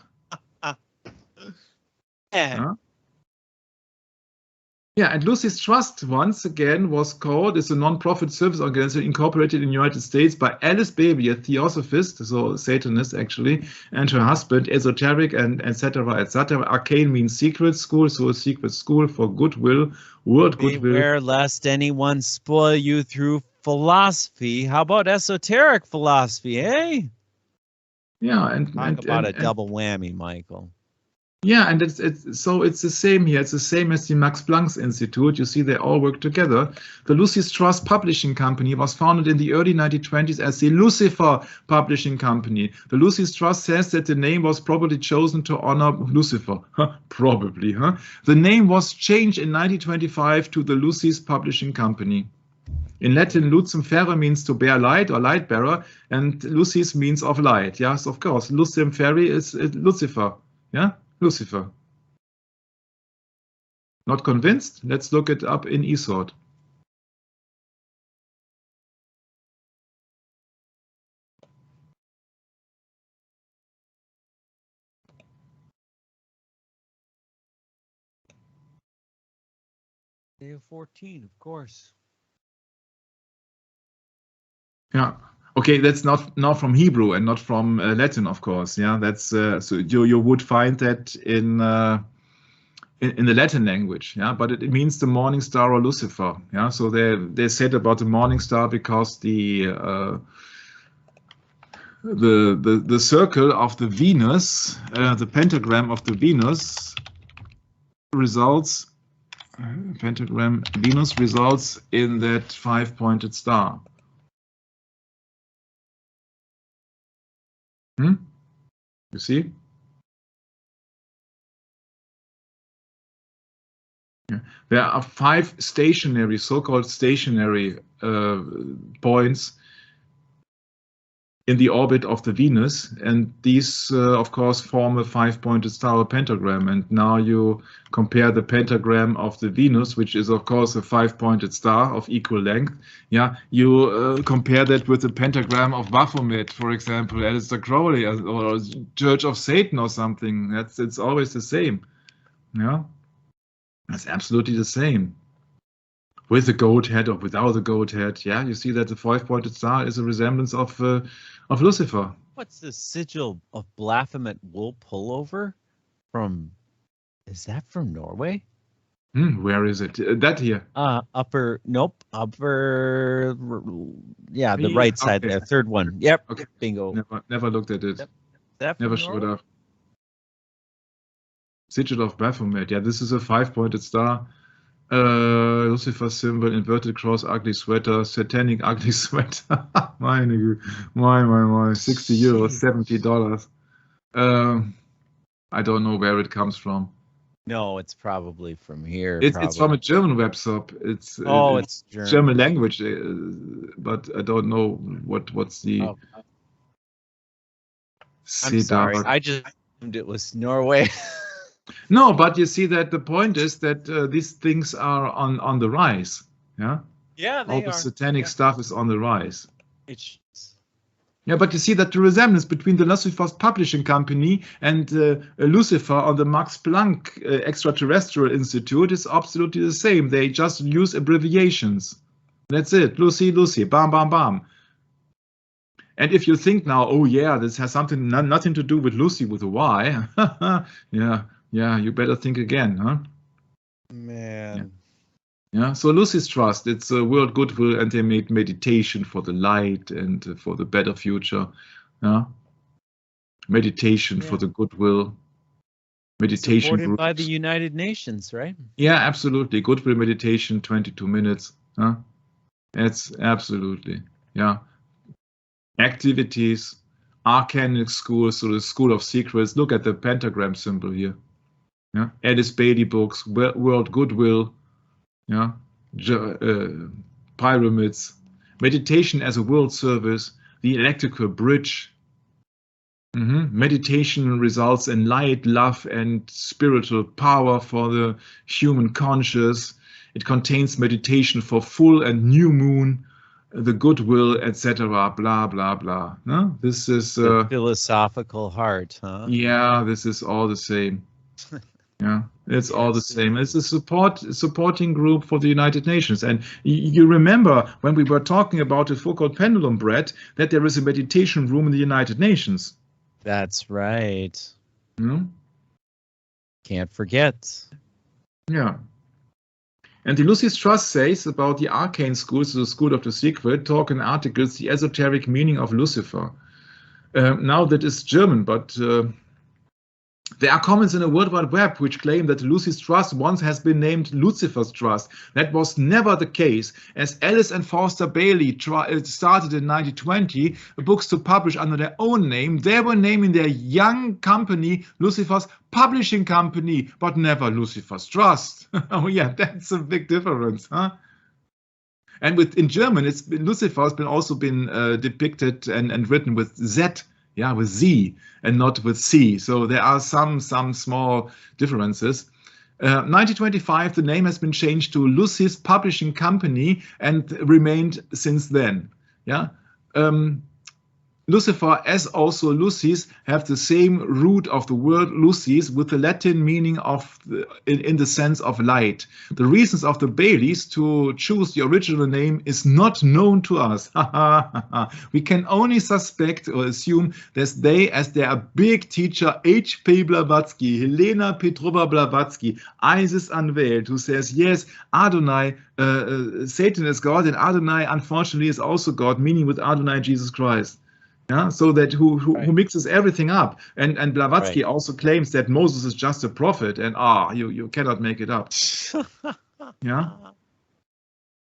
Yeah, and Lucy's Trust, once again, is a non-profit service organization incorporated in the United States by Alice Bailey, a theosophist, so Satanist actually, and her husband, esoteric, and etc., etc. Arcane means secret school, so a secret school for goodwill, goodwill. Beware lest anyone spoil you through philosophy. How about esoteric philosophy, eh? Yeah, and a double whammy, Michael. Yeah, and it's the same here. It's the same as the Max Planck Institute. You see, they all work together. The Lucy's Trust Publishing Company was founded in the early 1920s as the Lucifer Publishing Company. The Lucy's Trust says that the name was probably chosen to honor Lucifer. Probably, huh? The name was changed in 1925 to the Lucy's Publishing Company. In Latin, Lucifer means to bear light or light bearer, and Lucy's means of light. Yes, of course. Lucifer is Lucifer. Yeah. Lucifer. Not convinced? Let's look it up in eSword. Day of 14, of course. Yeah. Okay, that's not from Hebrew and not from Latin, of course. Yeah, that's so you would find that in the Latin language. Yeah, but it means the morning star or Lucifer. Yeah, so they said about the morning star because the the circle of the Venus, the pentagram of the Venus results. Pentagram Venus results in that 5-pointed star. You see? Yeah. There are 5 stationary, so-called stationary points in the orbit of the Venus, and these, of course, form a 5-pointed star, or pentagram. And now you compare the pentagram of the Venus, which is, of course, a 5-pointed star of equal length. Yeah, you compare that with the pentagram of Baphomet, for example, Aleister Crowley, or Church of Satan, or something. It's always the same. Yeah, that's absolutely the same. With the goat head or without the goat head, yeah, you see that the 5-pointed star is a resemblance of Lucifer. What's the sigil of Baphomet wool pullover from? Is that from Norway? Where is it? That here. Upper. Nope. Upper. Yeah, the right side there. Third one. Yep. Okay. Bingo. Never looked at it. Yep. That never showed up. Sigil of Baphomet. Yeah, this is a 5-pointed star. Lucifer symbol, inverted cross, ugly sweater, satanic ugly sweater. My, 60 euros, $70. I don't know where it comes from. No, it's probably from here. It's from a German web shop. It's German language, but I don't know what's the. Oh. I'm sorry, I just assumed it was Norway. No, but you see that the point is that these things are on the rise. Yeah. Yeah, they all the satanic stuff is on the rise. Yeah, but you see that the resemblance between the Lucifer's publishing company and Lucifer on the Max Planck Extraterrestrial Institute is absolutely the same. They just use abbreviations. That's it. Lucy, bam, bam, bam. And if you think now, oh yeah, this has nothing to do with Lucy with a Y. Yeah, you better think again, huh? Man. Yeah, so Lucy's Trust, it's a world goodwill, and they made meditation for the light and for the better future. Yeah, meditation for the goodwill. Meditation supported groups. by the United Nations, right? Yeah, absolutely. Goodwill meditation, 22 minutes. Huh? It's absolutely, yeah. Activities, arcanic schools, so the School of Secrets. Look at the pentagram symbol here. Yeah, Alice Bailey books, World Goodwill. Yeah, pyramids, meditation as a world service, the electrical bridge. Meditation results in light, love, and spiritual power for the human conscious. It contains meditation for full and new moon, the goodwill, etc. Blah blah blah. No? This is the philosophical heart, huh? Yeah, this is all the same. Yeah, it's all the same. It's a supporting group for the United Nations. And you remember when we were talking about the Foucault pendulum bread, that there is a meditation room in the United Nations. That's right. Can't forget. Yeah. And the Lucius Trust says about the arcane schools, the school of the secret, talk in articles, the esoteric meaning of Lucifer. Now that is German, but there are comments in the World Wide Web which claim that the Lucius Trust once has been named Lucifer's Trust. That was never the case, as Ellis and Forster Bailey started in 1920 books to publish under their own name. They were naming their young company Lucifer's Publishing Company, but never Lucifer's Trust. Oh yeah, that's a big difference, huh? And in German, Lucifer has also been depicted and written with Z. Yeah, with Z and not with C. So there are some small differences. 1925, the name has been changed to Lucy's Publishing Company and remained since then. Yeah. Lucifer, as also Lucis, have the same root of the word Lucis with the Latin meaning of in the sense of light. The reasons of the Baileys to choose the original name is not known to us. We can only suspect or assume that they, as their big teacher H.P. Blavatsky, Helena Petrova Blavatsky, Isis unveiled, who says, yes, Adonai, Satan is God, and Adonai, unfortunately, is also God, meaning with Adonai Jesus Christ. Yeah, so that who mixes everything up, and Blavatsky Right. also claims that Moses is just a prophet, and you cannot make it up. Yeah.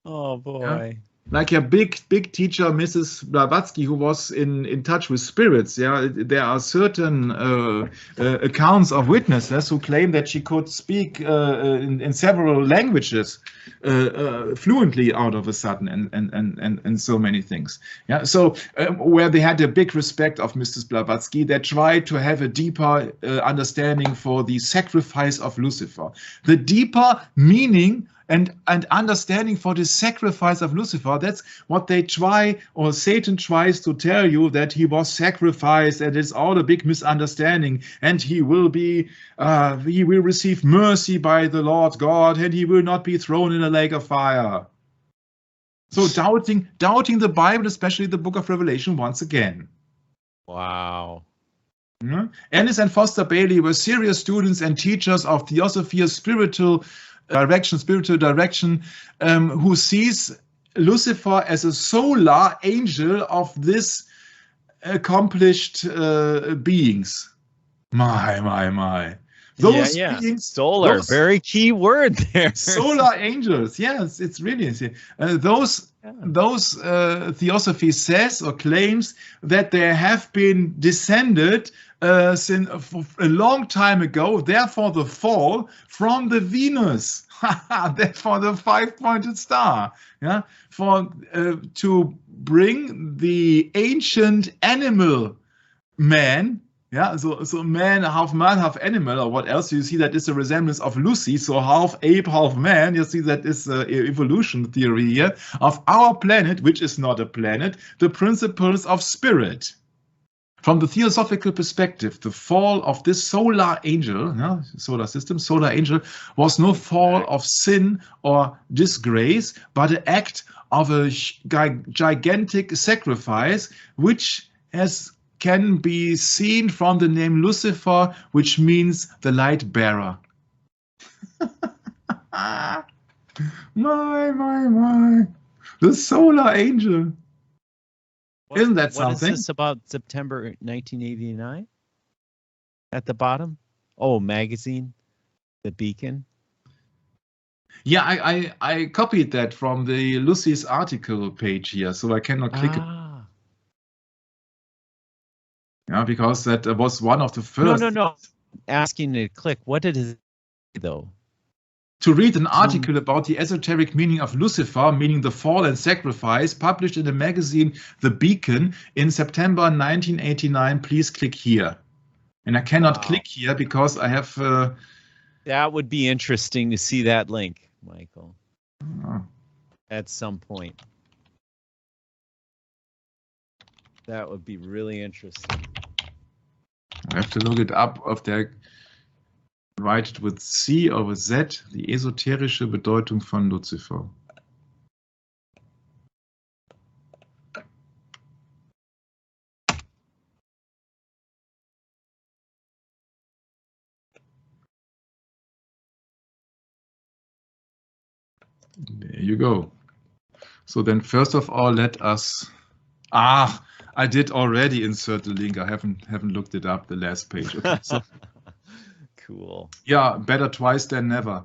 Oh boy. Yeah. Like a big teacher, Mrs. Blavatsky, who was in touch with spirits. Yeah, there are certain accounts of witnesses who claim that she could speak in several languages fluently out of a sudden, and so many things. Yeah, so where they had a big respect of Mrs. Blavatsky, they tried to have a deeper understanding for the sacrifice of Lucifer, the deeper meaning and understanding for the sacrifice of Lucifer. That's what they try, or Satan tries to tell you, that he was sacrificed, and it's all a big misunderstanding, and he will receive mercy by the Lord God, and he will not be thrown in a lake of fire. So doubting the Bible, especially the book of Revelation, once again. Wow. Yeah. Ennis and Foster Bailey were serious students and teachers of theosophy, spiritual direction, who sees Lucifer as a solar angel of this accomplished beings. My. Those beings, solar, very key word there. Solar angels, yes, it's really those theosophy says or claims that they have been descended since a long time ago, therefore the fall from the Venus, therefore the five-pointed star, yeah, for to bring the ancient animal man. Yeah, so man, half animal, or what else? You see that is a resemblance of Lucy, so half ape, half man. You see that is evolution theory here of our planet, which is not a planet, the principles of spirit. From the theosophical perspective, the fall of this solar angel, solar system, solar angel, was no fall of sin or disgrace, but an act of a gigantic sacrifice, which can be seen from the name Lucifer, which means the light bearer. My. The solar angel. Isn't that something? What is this about September 1989? At the bottom? Oh, magazine, the Beacon. Yeah, I copied that from the Lucy's article page here, so I cannot click it. Yeah, because that was one of the first. No. Asking to click. What did it say, though? To read an article about the esoteric meaning of Lucifer, meaning the fall and sacrifice, published in the magazine The Beacon in September 1989, please click here. And I cannot click here because I have... that would be interesting to see that link, Michael, at some point. That would be really interesting. I have to look it up if they write it with C or with Z, die esoterische Bedeutung von Lucifer. There you go. So then first of all, let us... I did already insert the link. I haven't looked it up, the last page. Okay, so, cool. Yeah, better twice than never.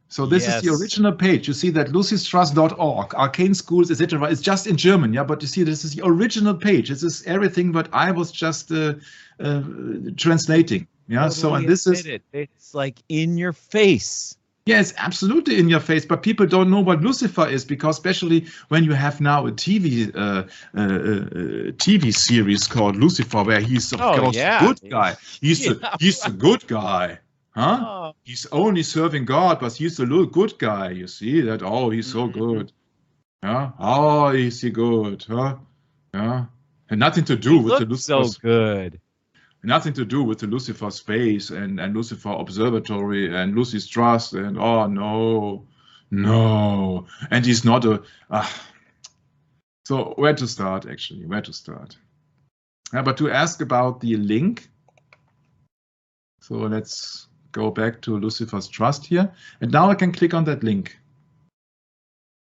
So this is the original page. You see that lucistrust.org, arcane schools, etc. It's just in German, yeah. But you see, this is the original page. This is everything what I was just translating. Yeah. Totally, so and this is it's like in your face. Yeah, it's absolutely in your face, but people don't know what Lucifer is, because especially when you have now a TV series called Lucifer, where he's of course a good guy. He's a good guy, huh? Oh. He's only serving God, but he's a little good guy. You see that? Oh, he's so good. Yeah. Oh, is he good? Huh? Yeah. And nothing to do with the Lucifer. So good. Nothing to do with the Lucifer space and Lucifer observatory and Lucy's trust and oh no, and he's not a. So where to start actually? Where to start? But to ask about the link. So let's go back to Lucifer's trust here, and now I can click on that link,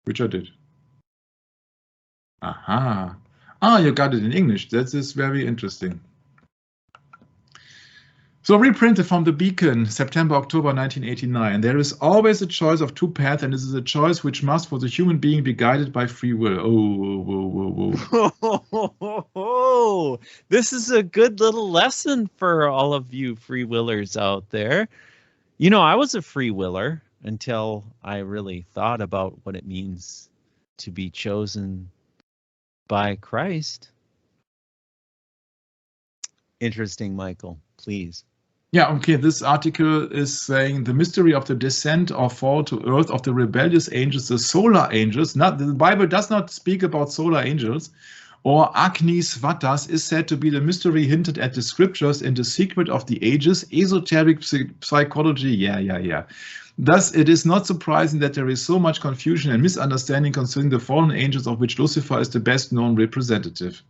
which I did. Aha. Ah, you got it in English. That is very interesting. So reprinted from the Beacon, September, October 1989. There is always a choice of two paths, and this is a choice which must, for the human being, be guided by free will. Oh, this is a good little lesson for all of you free willers out there. You know, I was a free willer until I really thought about what it means to be chosen by Christ. Interesting, Michael, please. Yeah, okay, this article is saying the mystery of the descent or fall to earth of the rebellious angels, the solar angels. The Bible does not speak about solar angels, or Agnis Vatas, is said to be the mystery hinted at the scriptures in the secret of the ages, esoteric psychology. Yeah. Thus, it is not surprising that there is so much confusion and misunderstanding concerning the fallen angels, of which Lucifer is the best known representative.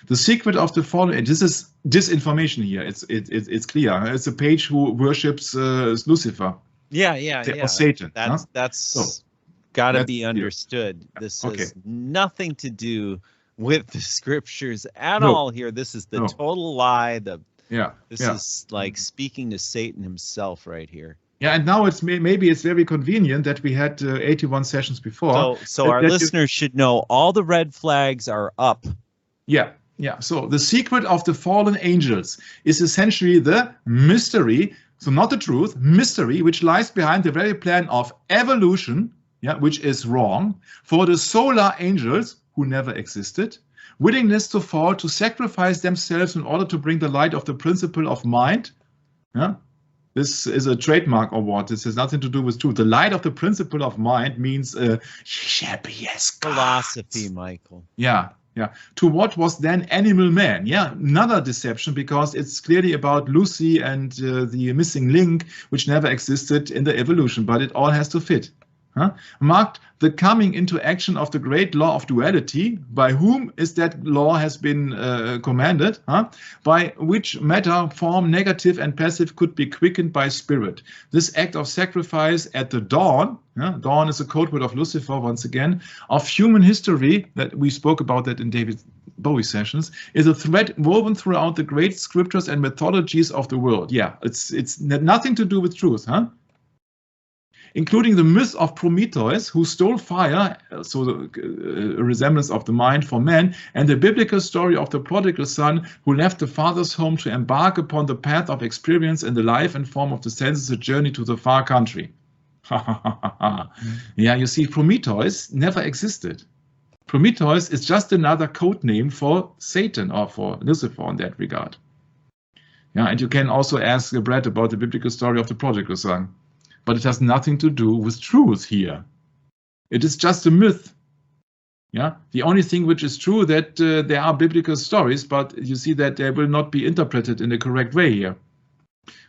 The secret of the fallen angels. This is disinformation here. It's clear. It's a page who worships Lucifer. Yeah. Or Satan. That's got to be understood. This has nothing to do with the scriptures at all here. This is the total lie. This is like speaking to Satan himself right here. Yeah, and now maybe it's very convenient that we had 81 sessions before. So our listeners should know all the red flags are up. Yeah. So the secret of the fallen angels is essentially the mystery, so not the truth, mystery, which lies behind the very plan of evolution, which is wrong, for the solar angels, who never existed, willingness to fall, to sacrifice themselves in order to bring the light of the principle of mind. This is a trademark award. This has nothing to do with truth. The light of the principle of mind means ye shall be as gods. Philosophy, Michael. Yeah. To what was then animal man. Yeah, another deception, because it's clearly about Lucy and the missing link, which never existed in the evolution, but it all has to fit. Marked the coming into action of the great law of duality. By whom is that law has been commanded? By which matter, form, negative and passive, could be quickened by spirit. This act of sacrifice at the dawn, dawn is a code word of Lucifer once again, of human history, that we spoke about that in David Bowie sessions, is a thread woven throughout the great scriptures and mythologies of the world. Yeah, it's nothing to do with truth, including the myth of Prometheus, who stole fire, so a resemblance of the mind for man, and the biblical story of the prodigal son who left the father's home to embark upon the path of experience in the life and form of the senses, a journey to the far country. Yeah, you see, Prometheus never existed. Prometheus is just another code name for Satan, or for Lucifer in that regard. Yeah, and you can also ask Brett about the biblical story of the prodigal son. But it has nothing to do with truth here. It is just a myth. Yeah, the only thing which is true that there are biblical stories, but you see that they will not be interpreted in the correct way here.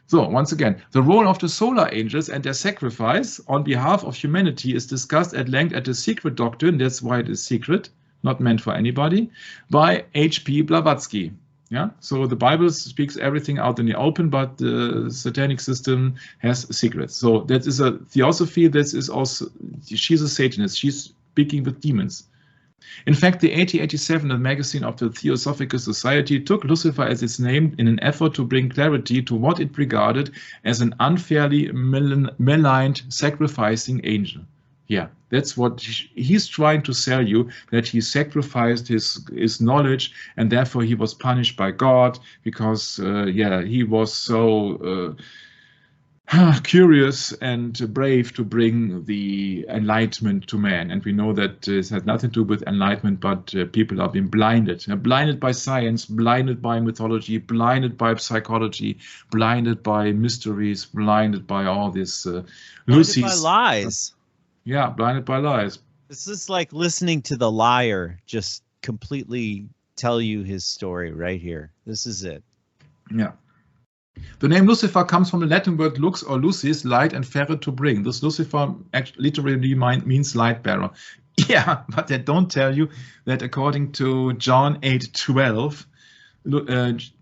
So once again, the role of the solar angels and their sacrifice on behalf of humanity is discussed at length at the Secret Doctrine. That's why it is secret, not meant for anybody, by H.P. Blavatsky. Yeah, so the Bible speaks everything out in the open, but the satanic system has secrets. So that is a theosophy. That is also, she's a Satanist. She's speaking with demons. In fact, the 1887 magazine of the Theosophical Society took Lucifer as its name in an effort to bring clarity to what it regarded as an unfairly maligned sacrificing angel. Yeah, that's what he's trying to sell you, that he sacrificed his knowledge and therefore he was punished by God because, he was so curious and brave to bring the enlightenment to man. And we know that it has nothing to do with enlightenment, but people are being blinded. Blinded by science, blinded by mythology, blinded by psychology, blinded by mysteries, blinded by all this. Blinded by lies. Yeah, blinded by lies. This is like listening to the liar just completely tell you his story right here. This is it. Yeah. The name Lucifer comes from the Latin word lux or lucis, light, and ferre, to bring. This Lucifer actually literally means light bearer. Yeah, but they don't tell you that according to John 8:12,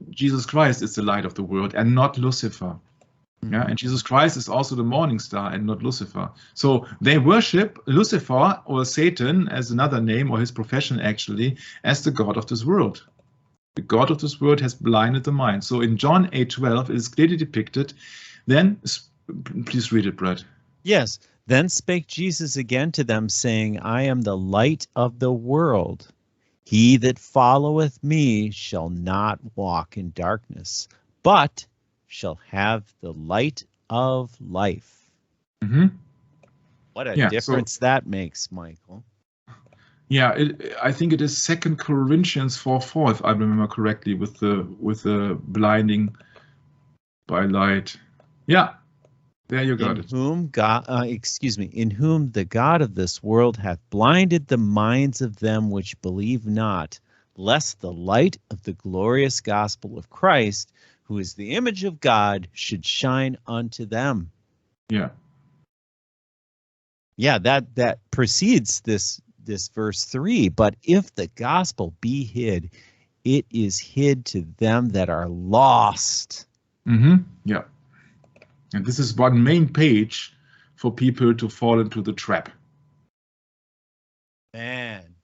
Jesus Christ is the light of the world and not Lucifer. Yeah, and Jesus Christ is also the morning star and not Lucifer. So they worship Lucifer or Satan as another name, or his profession actually, as the god of this world. The god of this world has blinded the mind. So in John 8:12, it is clearly depicted. Then, please read it, Brad. Yes. Then spake Jesus again to them, saying, I am the light of the world. He that followeth me shall not walk in darkness, but shall have the light of life. What a difference that makes, Michael. Yeah, I think it is 2 Corinthians 4:4, if I remember correctly, with the blinding by light. Yeah, there you got it. In whom the God of this world hath blinded the minds of them which believe not, lest the light of the glorious gospel of Christ, who is the image of God, should shine unto them. Yeah. Yeah, that precedes this verse 3. But if the gospel be hid, it is hid to them that are lost. Yeah. And this is one main page for people to fall into the trap. Man.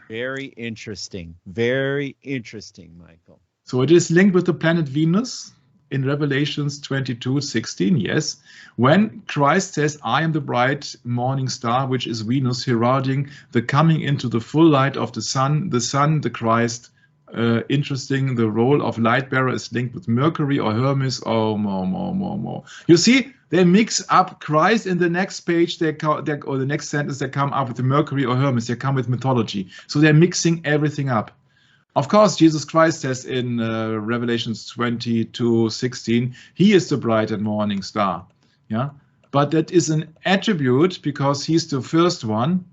Very interesting. Very interesting, Michael. So it is linked with the planet Venus in Revelations 22:16, yes. When Christ says, I am the bright morning star, which is Venus, heralding the coming into the full light of the sun, the Christ. Interesting, the role of light bearer is linked with Mercury or Hermes. Oh, more. You see, they mix up Christ in the next page, or the next sentence, they come up with the Mercury or Hermes, they come with mythology. So they're mixing everything up. Of course, Jesus Christ says in Revelations 22:16, he is the bright and morning star. Yeah, but that is an attribute because he's the first one.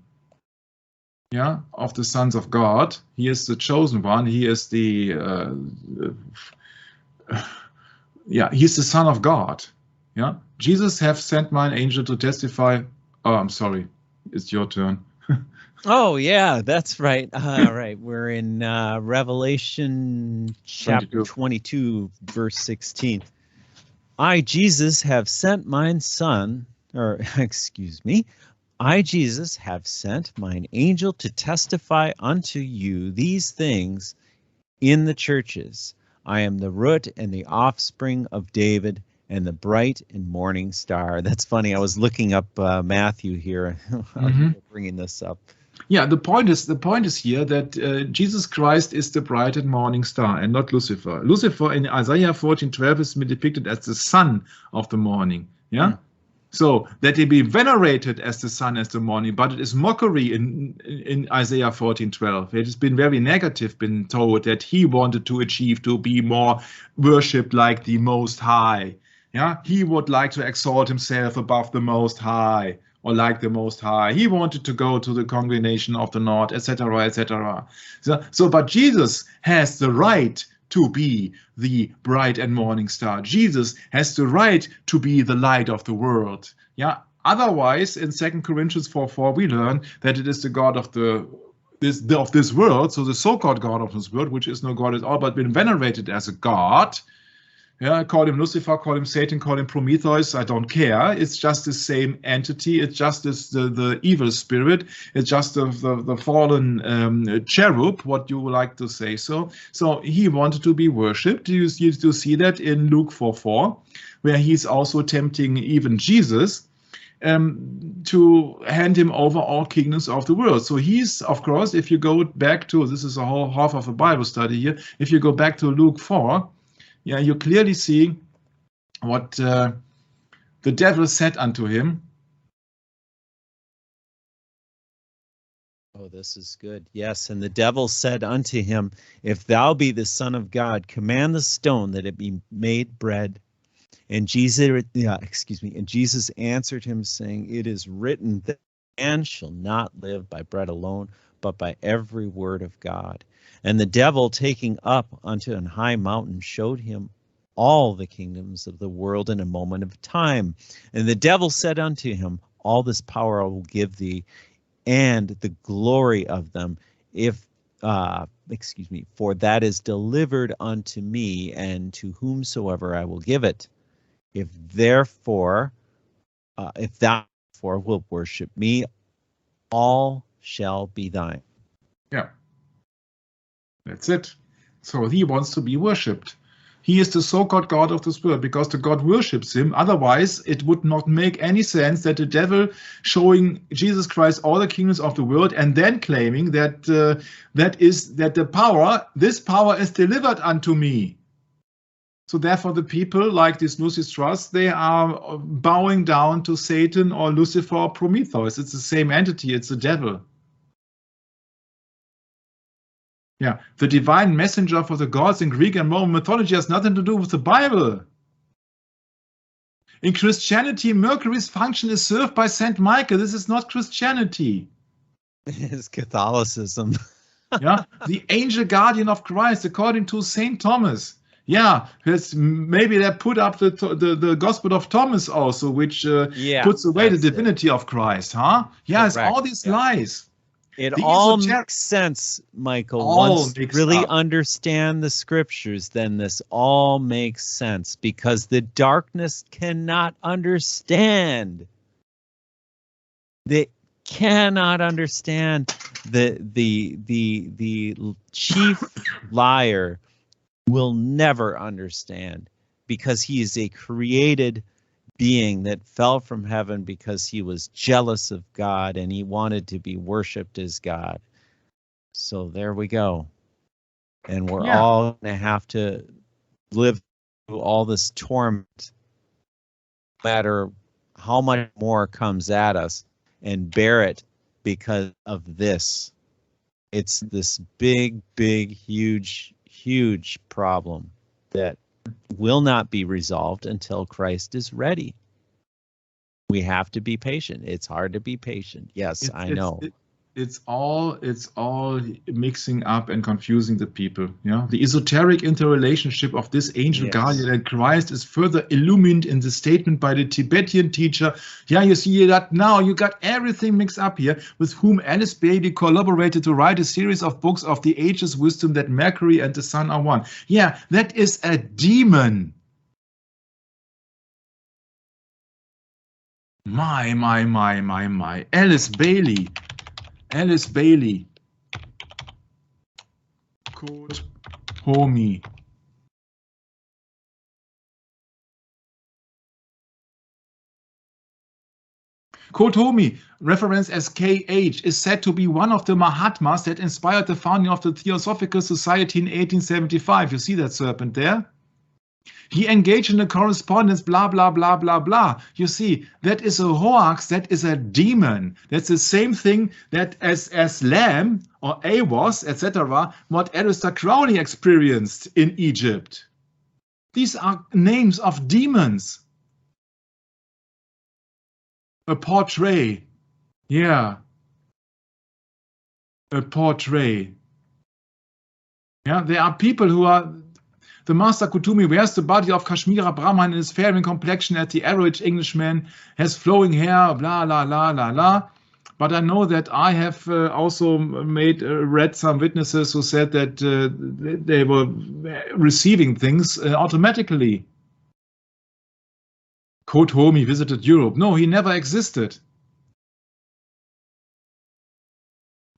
Yeah, of the sons of God. He is the chosen one. He is the he's the son of God. Yeah, Jesus have sent mine angel to testify. Oh, I'm sorry, it's your turn. Oh yeah, that's right. Right, we're in Revelation chapter 22, verse 16. I, Jesus, have sent mine son, or excuse me, I, Jesus, have sent mine angel to testify unto you these things in the churches. I am the root and the offspring of David and the bright and morning star. That's funny. I was looking up Matthew here, bringing this up. Yeah, the point is here that Jesus Christ is the bright and morning star and not Lucifer. Lucifer in Isaiah 14:12 is depicted as the son of the morning. Yeah. So that he be venerated as the sun as the morning, but it is mockery in Isaiah 14:12. It has been very negative, been told that he wanted to achieve to be more worshipped like the Most High. Yeah, he would like to exalt himself above the Most High, or like the Most High. He wanted to go to the congregation of the North, etc., etc. So, but Jesus has the right to be the bright and morning star. Jesus has the right to be the light of the world. Yeah. Otherwise, in 2 Corinthians 4:4, we learn that it is the God of this world, so the so-called God of this world, which is no God at all, but been venerated as a God. Yeah, call him Lucifer, call him Satan, call him Prometheus, I don't care. It's just the same entity. It's just the evil spirit. It's just the fallen cherub, what you would like to say. So he wanted to be worshipped. You see that in Luke 4:4, where he's also tempting even Jesus to hand him over all kingdoms of the world. So he's, of course, if you go back to, this is a whole half of a Bible study here, if you go back to Luke 4, yeah, you clearly see what the devil said unto him. Oh, this is good. Yes, and the devil said unto him, if thou be the Son of God, command the stone that it be made bread. And Jesus, and Jesus answered him, saying, it is written that man shall not live by bread alone, but by every word of God. And the devil, taking up unto an high mountain, showed him all the kingdoms of the world in a moment of time. And the devil said unto him, all this power I will give thee, and the glory of them, if excuse me, for that is delivered unto me, and to whomsoever I will give it. If thou therefore wilt worship me, all shall be thine. Yeah, that's it. So he wants to be worshipped. He is the so-called God of this world because the God worships him. Otherwise, it would not make any sense that the devil showing Jesus Christ all the kingdoms of the world and then claiming that this power is delivered unto me. So therefore, the people like this Lucifer, they are bowing down to Satan or Lucifer or Prometheus. It's the same entity. It's the devil. Yeah, the divine messenger for the gods in Greek and Roman mythology has nothing to do with the Bible. In Christianity, Mercury's function is served by Saint Michael. This is not Christianity. It's Catholicism. Yeah, the angel guardian of Christ, according to Saint Thomas. Yeah, maybe they put up the Gospel of Thomas also, which puts away the divinity of Christ, huh? Yeah, it's all these lies. It all makes sense, Michael. Once you really understand the scriptures, then this all makes sense, because the darkness cannot understand. They cannot understand. The chief liar will never understand, because he is a created being that fell from heaven because he was jealous of God and he wanted to be worshipped as God. So there we go. And we're all going to have to live through all this torment, no matter how much more comes at us, and bear it because of this. It's this big, huge problem that will not be resolved until Christ is ready. We have to be patient. It's hard to be patient. Yes, I know. It's all mixing up and confusing the people. Yeah, the esoteric interrelationship of this angel guardian and Christ is further illumined in the statement by the Tibetan teacher. Yeah, you see that now. You got everything mixed up here, with whom Alice Bailey collaborated to write a series of books of the ageless wisdom that Mercury and the sun are one. Yeah, that is a demon. My. Alice Bailey. Code homie. Code homie, reference as KH, is said to be one of the Mahatmas that inspired the founding of the Theosophical Society in 1875. You see that serpent there? He engaged in a correspondence, blah, blah, blah, blah, blah. You see, that is a hoax, that is a demon. That's the same thing that as Lamb or Awos, etc., what Aleister Crowley experienced in Egypt. These are names of demons. A portrait. Yeah. A portrait. Yeah, there are people who are... The master Kutumi wears the body of Kashmira Brahman in his fair in complexion as the average Englishman, has flowing hair, blah, blah, blah, blah, blah. But I know that I have also read some witnesses who said that they were receiving things automatically. Code homie visited Europe. No, he never existed.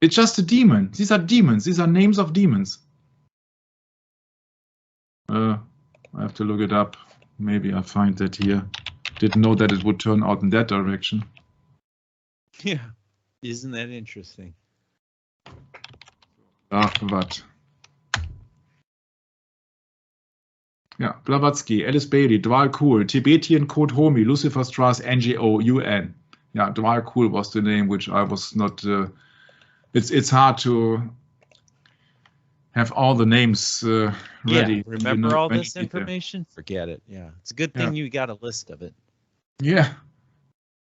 It's just a demon. These are demons. These are names of demons. I have to look it up. Maybe I find that here. Didn't know that it would turn out in that direction. Yeah, isn't that interesting? What? Yeah, Blavatsky, Alice Bailey, Dwal Kul, Tibetan Code homie, Lucifer Strass, NGO, UN. Yeah, Dwal Kul was the name which I was not. It's hard to have all the names ready. Yeah, remember all this information? Forget it. Yeah, it's a good thing you got a list of it. Yeah.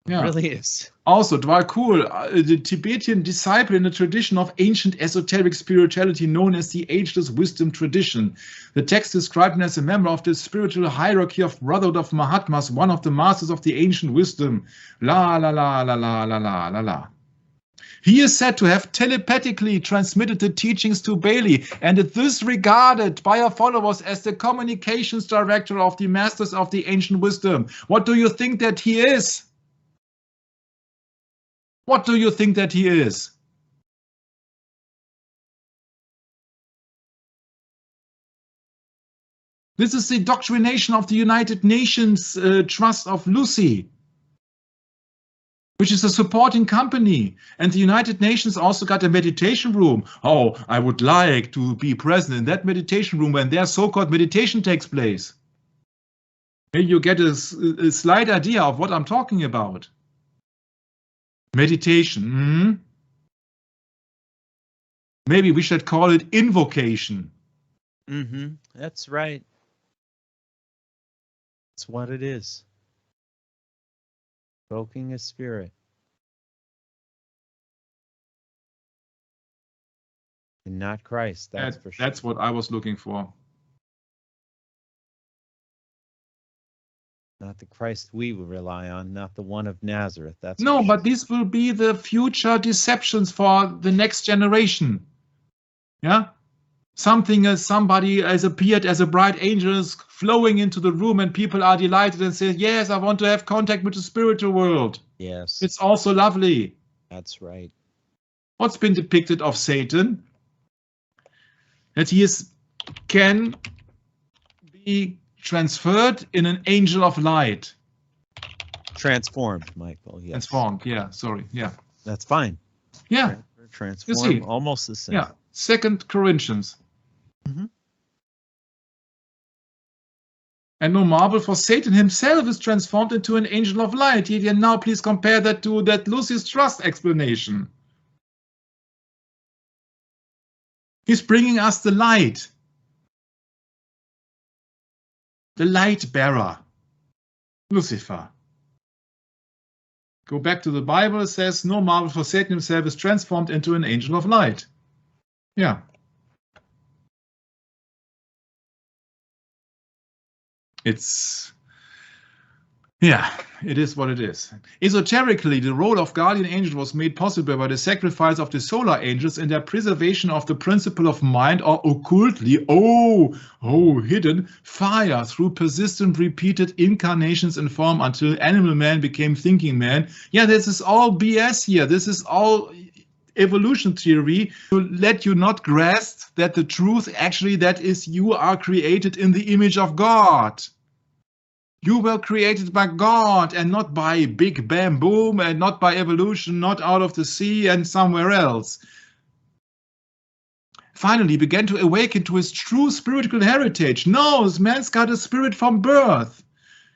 It really is. Also, Dwal Kul, the Tibetan disciple in the tradition of ancient esoteric spirituality known as the Ageless Wisdom tradition. The text described him as a member of the spiritual hierarchy of Brotherhood of Mahatmas, one of the masters of the ancient wisdom. La la la la la la la la la. He is said to have telepathically transmitted the teachings to Bailey, and it is regarded by our followers as the communications director of the masters of the ancient wisdom. What do you think that he is? What do you think that he is? This is the doctrination of the United Nations Trust of Lucy, which is a supporting company. And the United Nations also got a meditation room. Oh, I would like to be present in that meditation room when their so-called meditation takes place. Here you get a slight idea of what I'm talking about. Meditation. Maybe we should call it invocation. That's right. That's what it is. Invoking a spirit. And not Christ, that's for sure. That's what I was looking for. Not the Christ we will rely on, not the one of Nazareth. That's no, but these will be the future deceptions for the next generation. Yeah? Somebody has appeared as a bright angel flowing into the room, and people are delighted and say, yes, I want to have contact with the spiritual world. Yes. It's also lovely. That's right. What's been depicted of Satan? That he can be transferred in an angel of light. Transformed, Michael. Yes. Transformed, yeah, sorry, yeah. That's fine. Yeah. Transformed, almost the same. Yeah, 2 Corinthians. And no marvel, for Satan himself is transformed into an angel of light. And now please compare that to that Lucy's trust explanation. He's bringing us the light. The light bearer, Lucifer. Go back to the Bible, it says, no marvel, for Satan himself is transformed into an angel of light. Yeah. It is what it is. Esoterically, the role of guardian angel was made possible by the sacrifice of the solar angels in their preservation of the principle of mind, or occultly, hidden fire through persistent repeated incarnations in form until animal man became thinking man. Yeah, this is all BS here. This is all evolution theory to let you not grasp that the truth actually that is you are created in the image of God. You were created by God and not by Big Bam Boom and not by evolution, not out of the sea and somewhere else. Finally began to awaken to his true spiritual heritage. No, man's got a spirit from birth.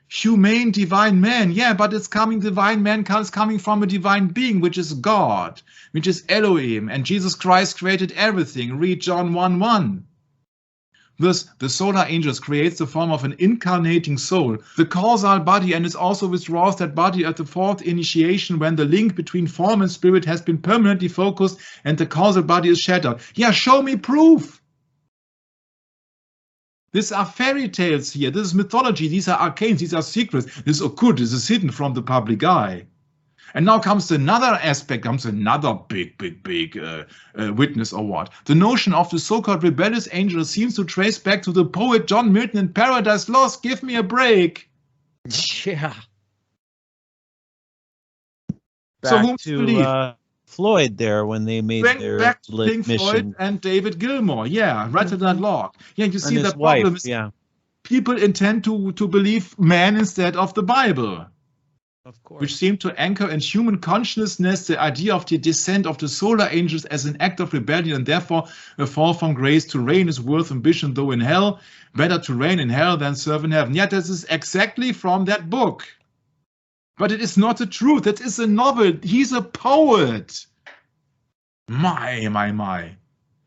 Humane divine man, yeah, but it's coming, divine man is coming from a divine being, which is God, which is Elohim, and Jesus Christ created everything. Read John 1:1. Thus, the solar angels creates the form of an incarnating soul, the causal body, and it also withdraws that body at the fourth initiation when the link between form and spirit has been permanently focused and the causal body is shattered. Yeah, show me proof. These are fairy tales here. This is mythology. These are arcanes. These are secrets. This is occult. This is hidden from the public eye. And now comes another aspect, comes another big witness award. The notion of the so-called rebellious angel seems to trace back to the poet John Milton in Paradise Lost. Give me a break. Yeah. So back to Floyd there when they made their back to mission. Pink Floyd and David Gilmour. Yeah, Ratchet and Locke. Yeah, you see and the his wife, problem is people intend to believe man instead of the Bible. Of course. Which seemed to anchor in human consciousness the idea of the descent of the solar angels as an act of rebellion and therefore a fall from grace. To reign is worth ambition, though in hell. Better to reign in hell than serve in heaven. Yet this is exactly from that book. But it is not the truth. It is a novel. He's a poet. My.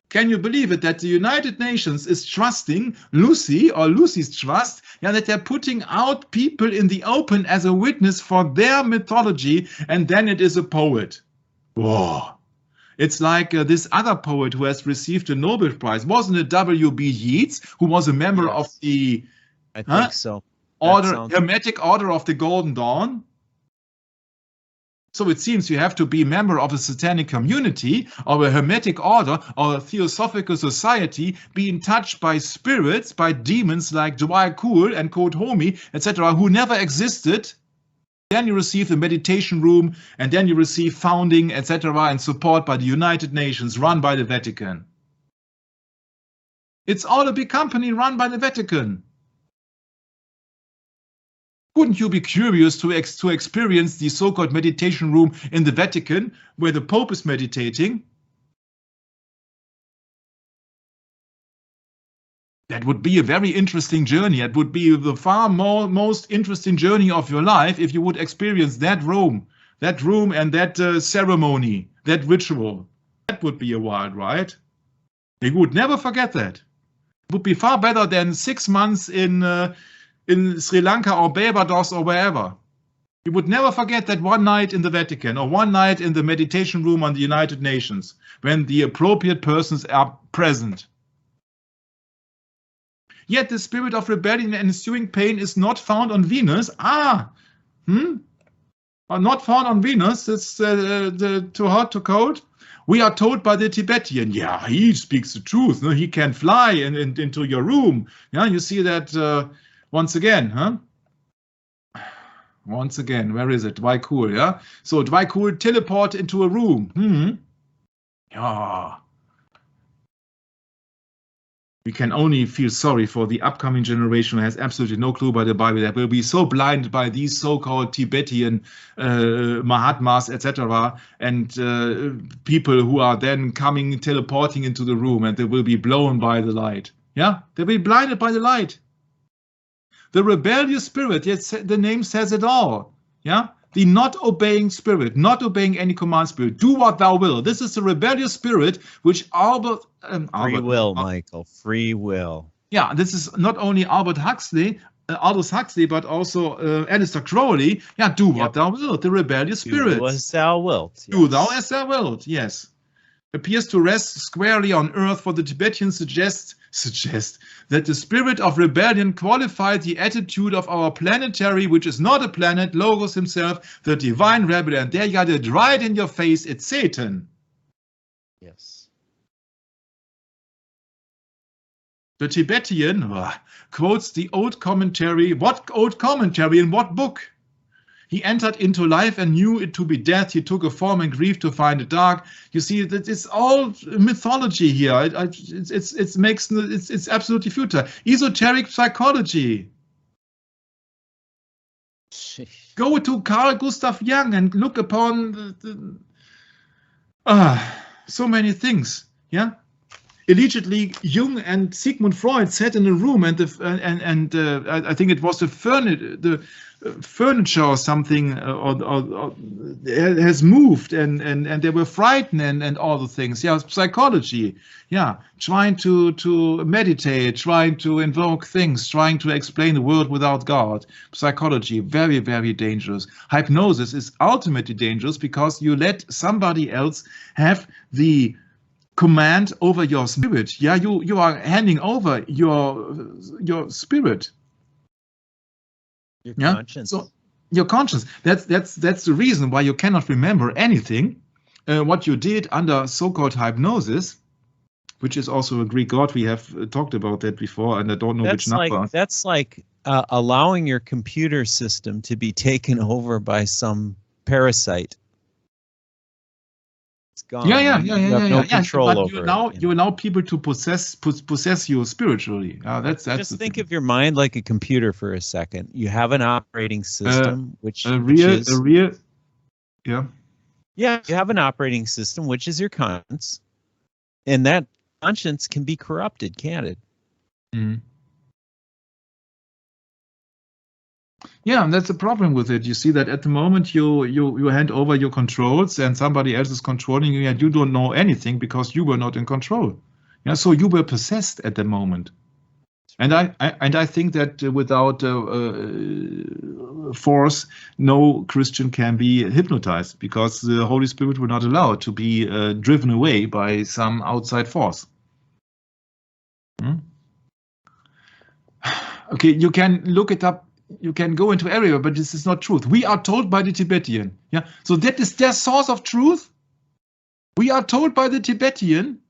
Can you believe it that the United Nations is trusting Lucy or Lucy's trust, that they're putting out people in the open as a witness for their mythology, and then it is a poet. Whoa. It's like this other poet who has received a Nobel Prize. Wasn't it W.B. Yeats, who was a member of the I think so. Hermetic Order of the Golden Dawn? So it seems you have to be a member of a satanic community or a hermetic order or a theosophical society, being touched by spirits, by demons like Cool and Code Homie, etc., who never existed. Then you receive the meditation room, and then you receive founding, etc., and support by the United Nations, run by the Vatican. It's all a big company run by the Vatican. Wouldn't you be curious to experience the so-called meditation room in the Vatican, where the Pope is meditating? That would be a very interesting journey. It would be the most interesting journey of your life if you would experience that room and that ceremony, that ritual. That would be a wild ride. You would never forget that. It would be far better than 6 months in Sri Lanka or Barbados or wherever. You would never forget that one night in the Vatican or one night in the meditation room on the United Nations when the appropriate persons are present. Yet the spirit of rebellion and ensuing pain is not found on Venus. Not found on Venus. It's too hot, too cold. We are told by the Tibetan, yeah, he speaks the truth. No, he can fly into your room. Yeah, you see that once again, huh? Once again, where is it? Cool, yeah. So Cool teleport into a room. Yeah. We can only feel sorry for the upcoming generation who has absolutely no clue by the Bible, that will be so blinded by these so-called Tibetan Mahatmas, etc., and people who are then teleporting into the room, and they will be blown by the light. Yeah, they'll be blinded by the light. The rebellious spirit, yes, the name says it all. Yeah, the not obeying spirit, not obeying any command spirit. Do what thou will. This is the rebellious spirit, which free will, Michael. Free will. Yeah, this is not only Aldous Huxley, but also Aleister Crowley. Yeah, do what thou wilt. The rebellious spirit. Do as thou wilt. Yes. Do thou as thou wilt. Yes. Appears to rest squarely on earth, for the Tibetans suggest that the spirit of rebellion qualified the attitude of our planetary, which is not a planet, Logos himself, the divine rebel, and there you got it right in your face, it's Satan. Yes. The Tibetan quotes the old commentary. What old commentary in what book? He entered into life and knew it to be death. He took a form and grief to find it dark. You see, that it's all mythology here. It's absolutely futile. Esoteric psychology. Go to Carl Gustav Jung and look upon so many things. Yeah. Allegedly, Jung and Sigmund Freud sat in a room, and I think it was the furniture or something or has moved, and they were frightened and all the things. Yeah, psychology. Yeah, trying to meditate, trying to invoke things, trying to explain the world without God. Psychology, very, very dangerous. Hypnosis is ultimately dangerous because you let somebody else have the command over your spirit. Yeah, you are handing over your spirit. Your conscience. So your conscience. That's the reason why you cannot remember anything what you did under so-called hypnosis, which is also a Greek god. We have talked about that before, and I don't know which number. That's like allowing your computer system to be taken over by some parasite. It's gone. Yeah. You have no control over it. You allow people to possess you spiritually. Just think of your mind like a computer for a second. You have an operating system, you have an operating system, which is your conscience, and that conscience can be corrupted, can't it? Mm-hmm. Yeah, and that's the problem with it. You see that at the moment you hand over your controls and somebody else is controlling you, and you don't know anything because you were not in control. Yeah, so you were possessed at the moment. And I think that without force, no Christian can be hypnotized, because the Holy Spirit will not allow it to be driven away by some outside force. Okay, you can look it up you can go into area, but this is not truth. We are told by the Tibetan. Yeah, so that is their source of truth. We are told by the Tibetan.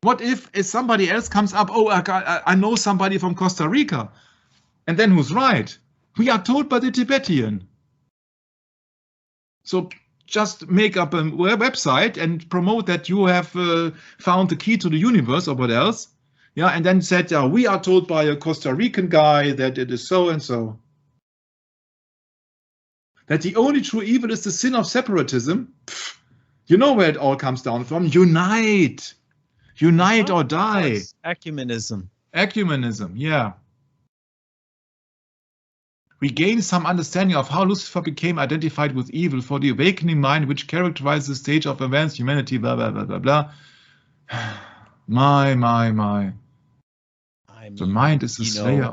What if somebody else comes up? Oh, I know somebody from Costa Rica, and then who's right? We are told by the Tibetan. So just make up a website and promote that you have found the key to the universe or what else. Yeah, and then said, we are told by a Costa Rican guy that it is so and so. That the only true evil is the sin of separatism. Pfft, you know where it all comes down from. Unite. Unite or die. Ecumenism. Ecumenism, yeah. We gain some understanding of how Lucifer became identified with evil for the awakening mind which characterizes the stage of advanced humanity, blah, blah, blah, blah, blah. My. I mean, the mind is the slayer.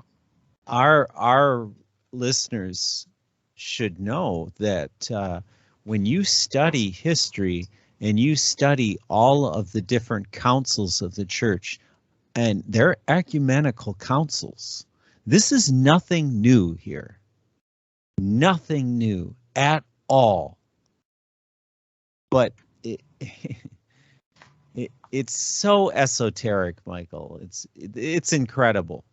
Our listeners should know that when you study history and you study all of the different councils of the church, and they're ecumenical councils, this is nothing new here. Nothing new at all. But it's so esoteric, Michael. It's incredible.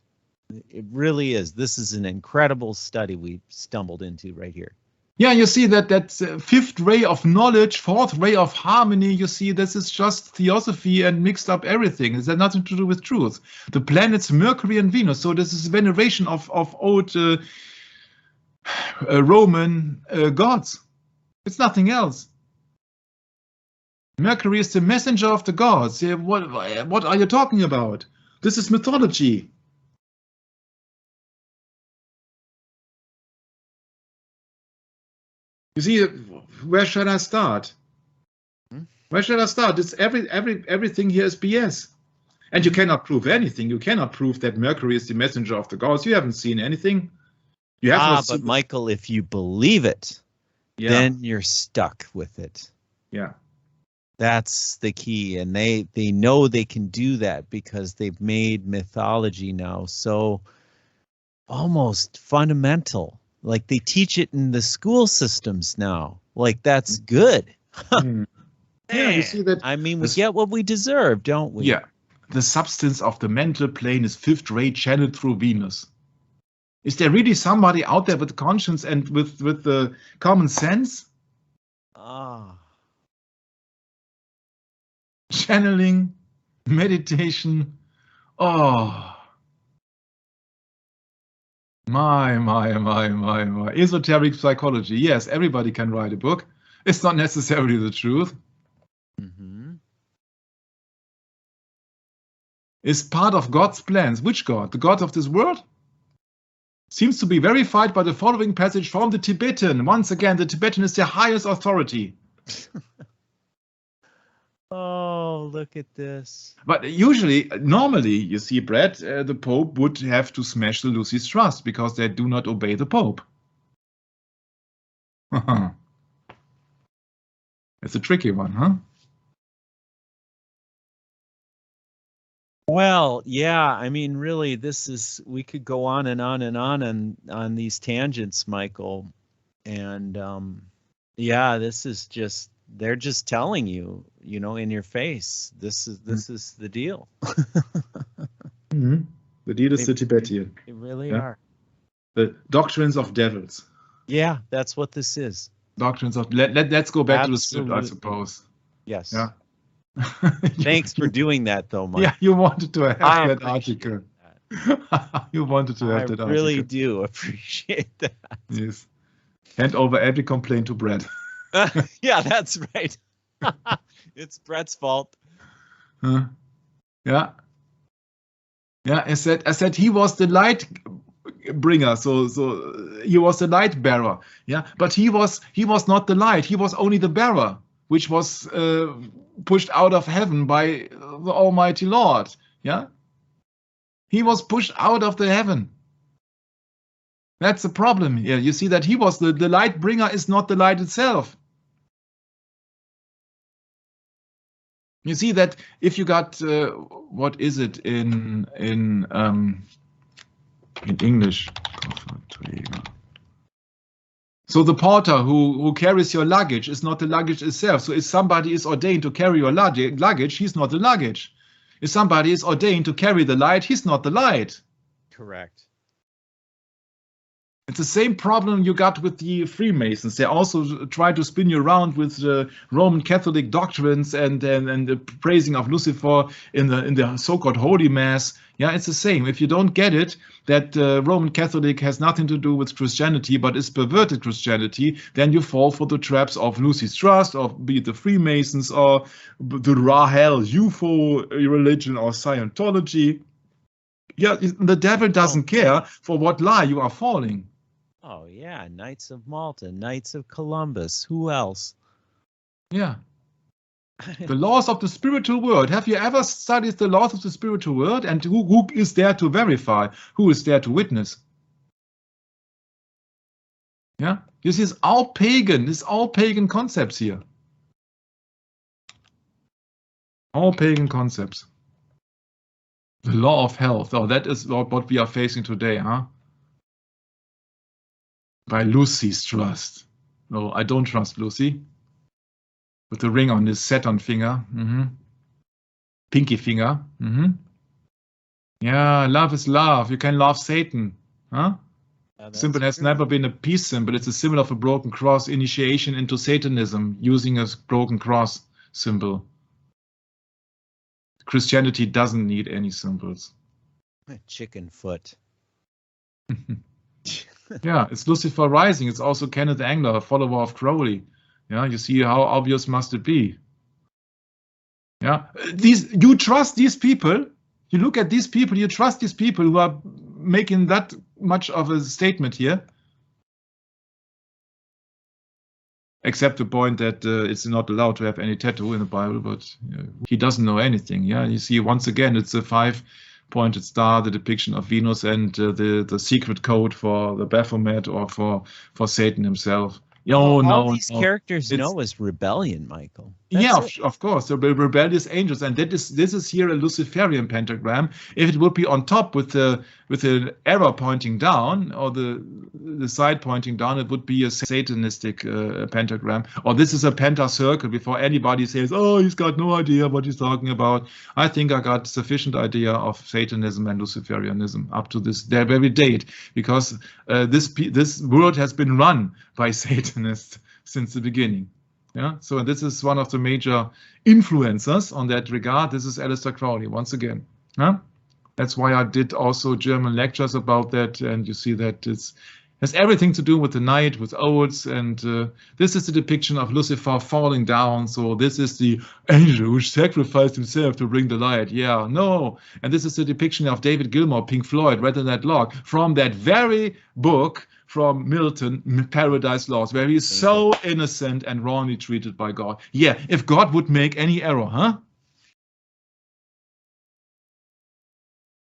It really is. This is an incredible study we stumbled into right here. Yeah, you see that fifth ray of knowledge, fourth ray of harmony, you see this is just theosophy and mixed up everything. It has nothing to do with truth. The planets Mercury and Venus, so this is veneration of old Roman gods. It's nothing else. Mercury is the messenger of the gods. What are you talking about? This is mythology. You see, where shall I start? Where shall I start? It's everything here is BS. And you cannot prove anything. You cannot prove that Mercury is the messenger of the gods. You haven't seen anything. You have but Michael, if you believe it, then you're stuck with it. Yeah. That's the key. And they know they can do that because they've made mythology now so almost fundamental. Like they teach it in the school systems now. Like that's good. Yeah, you see that. I mean, we get what we deserve, don't we? Yeah. The substance of the mental plane is fifth ray channeled through Venus. Is there really somebody out there with conscience and with the common sense? Channeling, meditation. Oh. My. Esoteric psychology. Yes, everybody can write a book. It's not necessarily the truth. It's part of God's plans. Which God? The God of this world? Seems to be verified by the following passage from the Tibetan. Once again, the Tibetan is their highest authority. Oh, look at this. But normally, you see, Brad, the Pope would have to smash the Lucis Trust because they do not obey the Pope. It's a tricky one, huh? Well, yeah, I mean, really, we could go on and on and on these tangents, Michael. And yeah, this is just, they're just telling you, in your face, this is the deal. The deal is the Tibetan. They really are. The doctrines of devils. Yeah, that's what this is. Doctrines of, let's go back to the script, I suppose. Yes. Yeah. Thanks for doing that, though, Mike. Yeah, you wanted to have that article. You wanted to have that article. I really do appreciate that. Yes. Hand over every complaint to Brett. Yeah, that's right. It's Brett's fault. Yeah. Yeah, I said he was the light bringer, so he was the light bearer. Yeah, but he was not the light. He was only the bearer, which was pushed out of heaven by the Almighty Lord. Yeah, he was pushed out of the heaven. That's the problem here. You see that he was the light bringer is not the light itself. You see that if you got what is it in English? Portträger. So the porter who carries your luggage is not the luggage itself. So if somebody is ordained to carry your luggage, he's not the luggage. If somebody is ordained to carry the light, he's not the light. Correct. It's the same problem you got with the Freemasons. They also try to spin you around with the Roman Catholic doctrines and the praising of Lucifer in the so-called Holy Mass. Yeah, it's the same. If you don't get it, that Roman Catholic has nothing to do with Christianity, but is perverted Christianity, then you fall for the traps of Lucy's Trust, or be it the Freemasons, or the Rahel UFO religion, or Scientology. Yeah, the devil doesn't care for what lie you are falling. Oh, yeah, Knights of Malta, Knights of Columbus, who else? Yeah. The laws of the spiritual world. Have you ever studied the laws of the spiritual world? And who is there to verify? Who is there to witness? Yeah, this is all pagan. This is all pagan concepts here. All pagan concepts. The law of health. Oh, that is what we are facing today, huh? By Lucy's trust. No, I don't trust Lucy. With the ring on his Saturn finger. Pinky finger. Yeah, love is love. You can love Satan. Huh? Symbol has never been a peace symbol. It's a symbol of a broken cross, initiation into Satanism, using a broken cross symbol. Christianity doesn't need any symbols. Chicken foot. Yeah, it's Lucifer rising. It's also Kenneth Angler, a follower of Crowley. Yeah, you see how obvious must it be? Yeah, you trust these people. You look at these people. You trust these people who are making that much of a statement here. Except the point that it's not allowed to have any tattoo in the Bible, but he doesn't know anything. Yeah, you see, once again, it's a 5-pointed star, the depiction of Venus, and the secret code for the Baphomet or for Satan himself. All these characters know is rebellion, Michael. Of course, the rebellious angels, and this is here a Luciferian pentagram. If it would be on top with the arrow pointing down, or the side pointing down, it would be a satanistic pentagram. Or this is a pentacircle. Before anybody says, "Oh, he's got no idea what he's talking about," I think I got sufficient idea of Satanism and Luciferianism up to this very date, because this world has been run by Satanists since the beginning. Yeah, so this is one of the major influencers on that regard. This is Aleister Crowley once again. Yeah? That's why I did also German lectures about that, and you see that it has everything to do with the night, with oaths, and this is the depiction of Lucifer falling down. So this is the angel who sacrificed himself to bring the light. Yeah, no. And this is the depiction of David Gilmour, Pink Floyd, Red in That Lock, from that very book from Milton, Paradise Lost, where he's so innocent and wrongly treated by God. Yeah, if God would make any error, huh?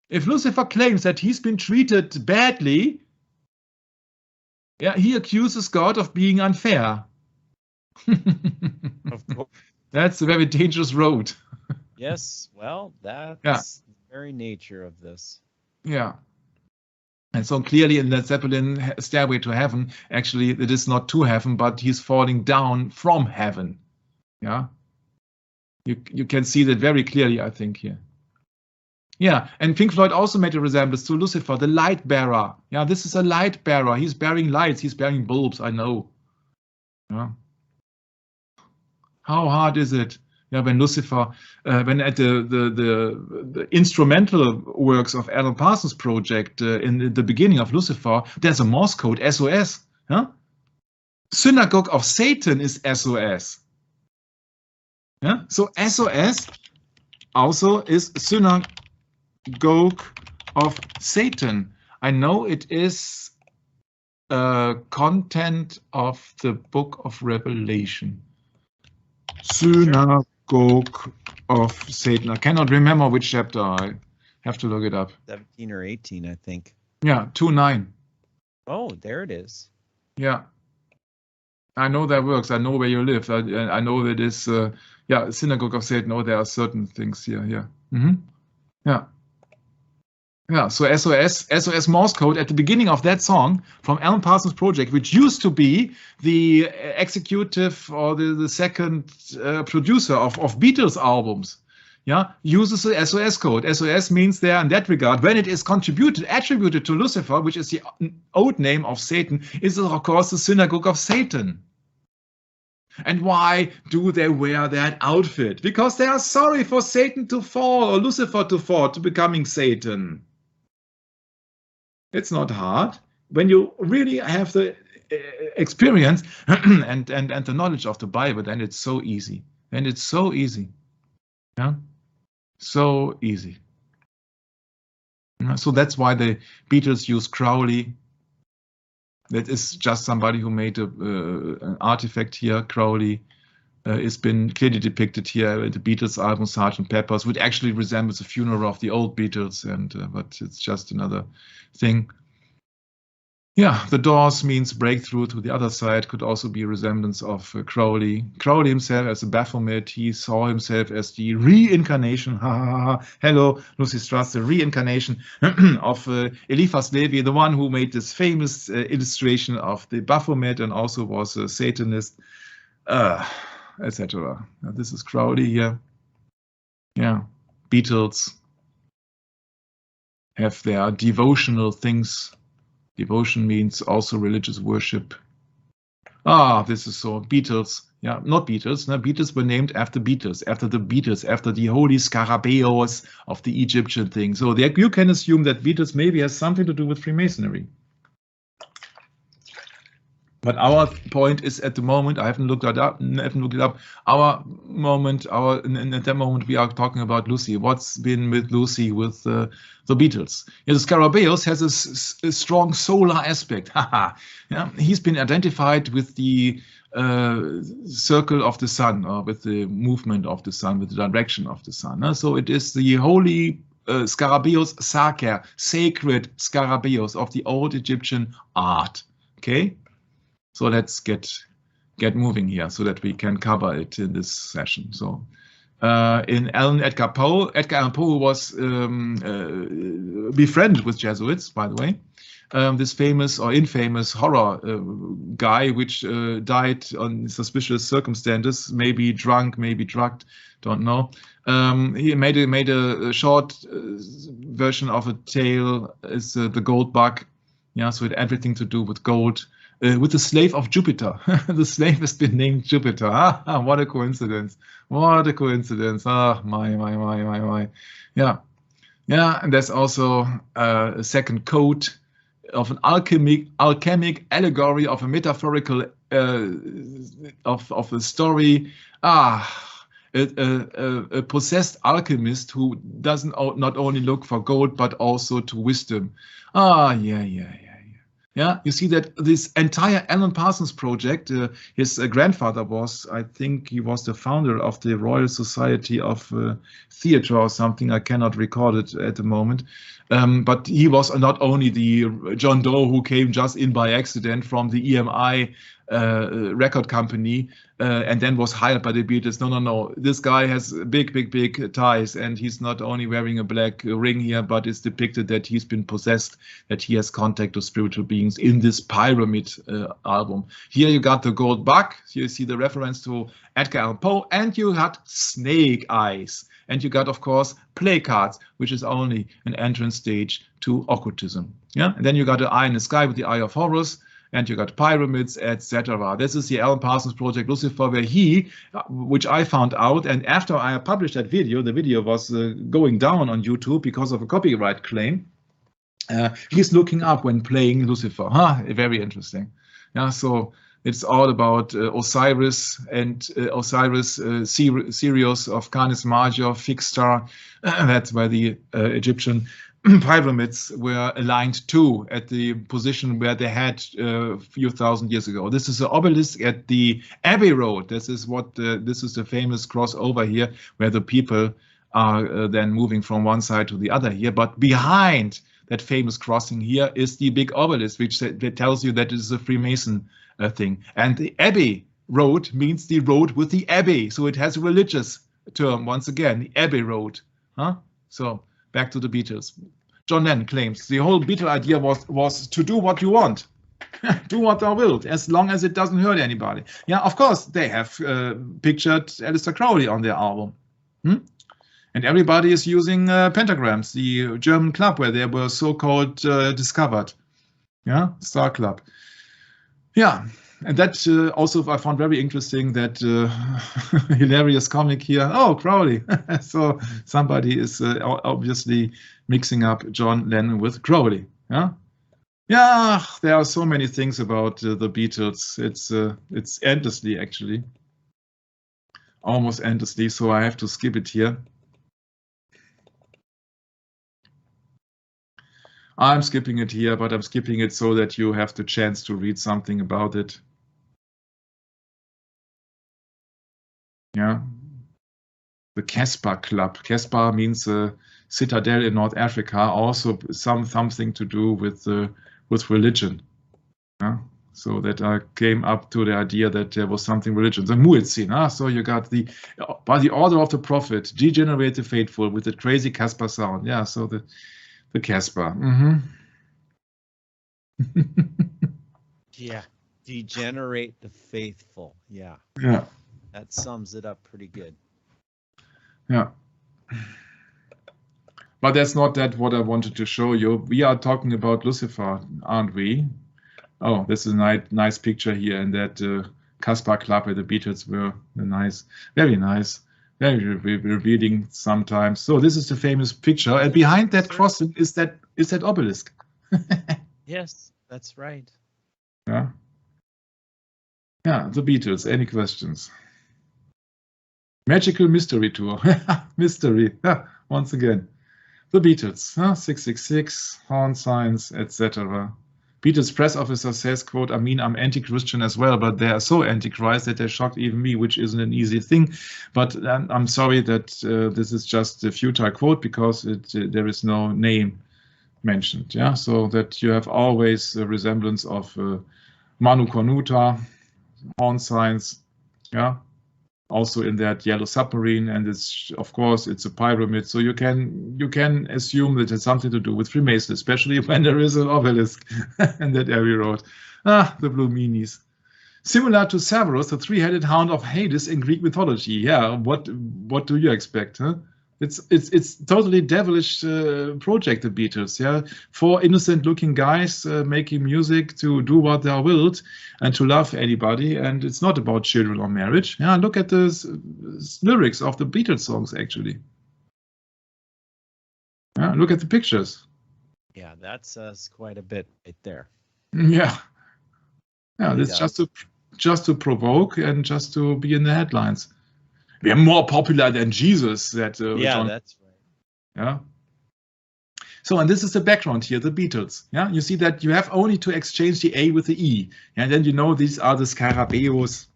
If Lucifer claims that he's been treated badly, yeah, he accuses God of being unfair. Of course. That's a very dangerous road. Yes, well, that's the very nature of this. Yeah. And so clearly in that Zeppelin Stairway to Heaven, actually it is not to heaven, but he's falling down from heaven. Yeah. You can see that very clearly, I think, here. Yeah, and Pink Floyd also made a resemblance to Lucifer, the light bearer. Yeah, this is a light bearer. He's bearing lights, he's bearing bulbs, I know. Yeah. How hard is it? Yeah, when Lucifer, when at the instrumental works of Alan Parsons' project in the beginning of Lucifer, there's a Morse code, SOS. Huh? Synagogue of Satan is SOS. Yeah? So SOS also is Synagogue of Satan. I know it is content of the book of Revelation. Synagogue of Satan. I cannot remember which chapter. I have to look it up. 17 or 18, I think. Yeah, 2:9. Oh, there it is. Yeah. I know that works. I know where you live. I know that is, yeah, Synagogue of Satan. Oh, there are certain things here. Yeah. Yeah. Yeah, so SOS Morse code at the beginning of that song from Alan Parsons Project, which used to be the executive or the second producer of Beatles albums, yeah, uses the SOS code. SOS means there in that regard, when it is attributed to Lucifer, which is the old name of Satan, is of course the synagogue of Satan. And why do they wear that outfit? Because they are sorry for Satan to fall, or Lucifer to fall, to becoming Satan. It's not hard. When you really have the experience and the knowledge of the Bible, then it's so easy. Then it's so easy. Yeah, so easy. So that's why the Beatles use Crowley. That is just somebody who made an artifact here. Crowley has been clearly depicted here in the Beatles album Sgt. Pepper's, which actually resembles the funeral of the old Beatles, but it's just another thing. Yeah, the Doors means breakthrough to the other side, could also be a resemblance of Crowley. Crowley himself as a Baphomet, he saw himself as the reincarnation, hello, Lucy Strass, the reincarnation of Eliphas Levi, the one who made this famous illustration of the Baphomet and also was a Satanist, etc. This is Crowley here. Yeah, Beatles have their devotional things. Devotion means also religious worship. This is so. Beatles, yeah, not Beatles. No, Beatles were named after Beatles, after the holy scarabæus of the Egyptian thing. So there you can assume that Beatles maybe has something to do with Freemasonry. But our point is at the moment, I haven't looked it up. In that moment we are talking about Lucy. What's been with Lucy with the Beatles? Yeah, the Scarabæus has a strong solar aspect. Yeah, he's been identified with the circle of the sun, or with the movement of the sun, with the direction of the sun. So it is the holy Scarabæus Sacer, sacred Scarabæus of the old Egyptian art. Okay. So let's get moving here so that we can cover it in this session. So in Edgar Allan Poe was befriended with Jesuits, by the way. This famous or infamous horror guy, which died on suspicious circumstances, maybe drunk, maybe drugged, don't know. He made a short version of a tale, is the gold bug. Yeah, so it had everything to do with gold. With the slave of Jupiter. The slave has been named Jupiter. What a coincidence. What a coincidence. My. Yeah. Yeah, and there's also a second quote of an alchemic allegory of a metaphorical of a story. A possessed alchemist who doesn't not only look for gold but also to wisdom. Yeah, you see that this entire Alan Parsons project, his grandfather was, I think he was the founder of the Royal Society of Theatre or something, I cannot record it at the moment. But he was not only the John Doe who came just in by accident from the EMI record company and then was hired by the Beatles. No. This guy has big ties, and he's not only wearing a black ring here, but it's depicted that he's been possessed, that he has contact with spiritual beings in this Pyramid album. Here you got the gold bug. You see the reference to Edgar Allan Poe, and you had snake eyes. And you got, of course, play cards, which is only an entrance stage to occultism. Yeah, and then you got the eye in the sky with the Eye of Horus, and you got pyramids, etc. This is the Alan Parsons Project Lucifer, where which I found out, and after I published that video, the video was going down on YouTube because of a copyright claim. He's looking up when playing Lucifer. Very interesting. Yeah, so it's all about Osiris and Sirius of Canis Major, fixed star. That's where the Egyptian pyramids were aligned to, at the position where they had a few thousand years ago. This is the obelisk at the Abbey Road. This is the famous crossover here, where the people are then moving from one side to the other here. But behind that famous crossing here is the big obelisk, which that tells you that it is a Freemason thing. And the Abbey Road means the road with the abbey, so it has a religious term once again, the Abbey Road. So back to the Beatles. John Lennon claims the whole Beatle idea was to do what you want. Do what thou wilt, as long as it doesn't hurt anybody. Yeah, of course, they have pictured Aleister Crowley on their album. And everybody is using pentagrams, the German club where they were so-called discovered. Yeah, Star Club. Yeah, and that also I found very interesting, that hilarious comic here. Oh, Crowley. So somebody is obviously mixing up John Lennon with Crowley. Yeah. Yeah, there are so many things about the Beatles. It's endlessly, actually, almost endlessly. So I have to skip it here. I'm skipping it here, but I'm skipping it so that you have the chance to read something about it. Yeah, the Casbah Club. Casbah means a citadel in North Africa. Also, something to do with religion. Yeah? So that I came up to the idea that there was something religion. The Muezzin. So you got by the order of the prophet, degenerate the faithful with the crazy Casbah sound. Yeah, so the Casbah. Yeah, degenerate the faithful. Yeah. Yeah. That sums it up pretty good. Yeah. But that's not what I wanted to show you. We are talking about Lucifer, aren't we? Oh, this is a nice picture here in that Casbah Club where the Beatles were. Nice, very nice, very revealing sometimes. So this is the famous picture, and behind that crossing is that obelisk. Yes, that's right. Yeah. Yeah, the Beatles. Any questions? Magical mystery tour. Mystery. Once again. The Beatles, 666, horn signs, etc. Beatles press officer says, quote, I mean, I'm anti-Christian as well, but they are so anti-Christ that they shocked even me, which isn't an easy thing. But I'm sorry that this is just a futile quote, because there is no name mentioned. Yeah, so that you have always a resemblance of Manu Cornuta, horn signs. Yeah. Also in that yellow submarine, and it's of course it's a pyramid, so you can assume that it's something to do with Freemasons, especially when there is an obelisk in that Abbey Road. The blue meanies. Similar to Cerberus, the three-headed hound of Hades in Greek mythology. Yeah, what do you expect? Huh? It's totally devilish project, the Beatles. Yeah, four innocent-looking guys making music to do what they willed and to love anybody, and it's not about children or marriage. Yeah, look at the lyrics of the Beatles songs, actually. Yeah, look at the pictures. Yeah, that says quite a bit right there. Yeah, yeah, it's just to provoke and just to be in the headlines. We are more popular than Jesus. Yeah, John, that's right. Yeah. So, and this is the background here, the Beatles. Yeah, you see that you have only to exchange the A with the E, and then you know these are the Scarabeus.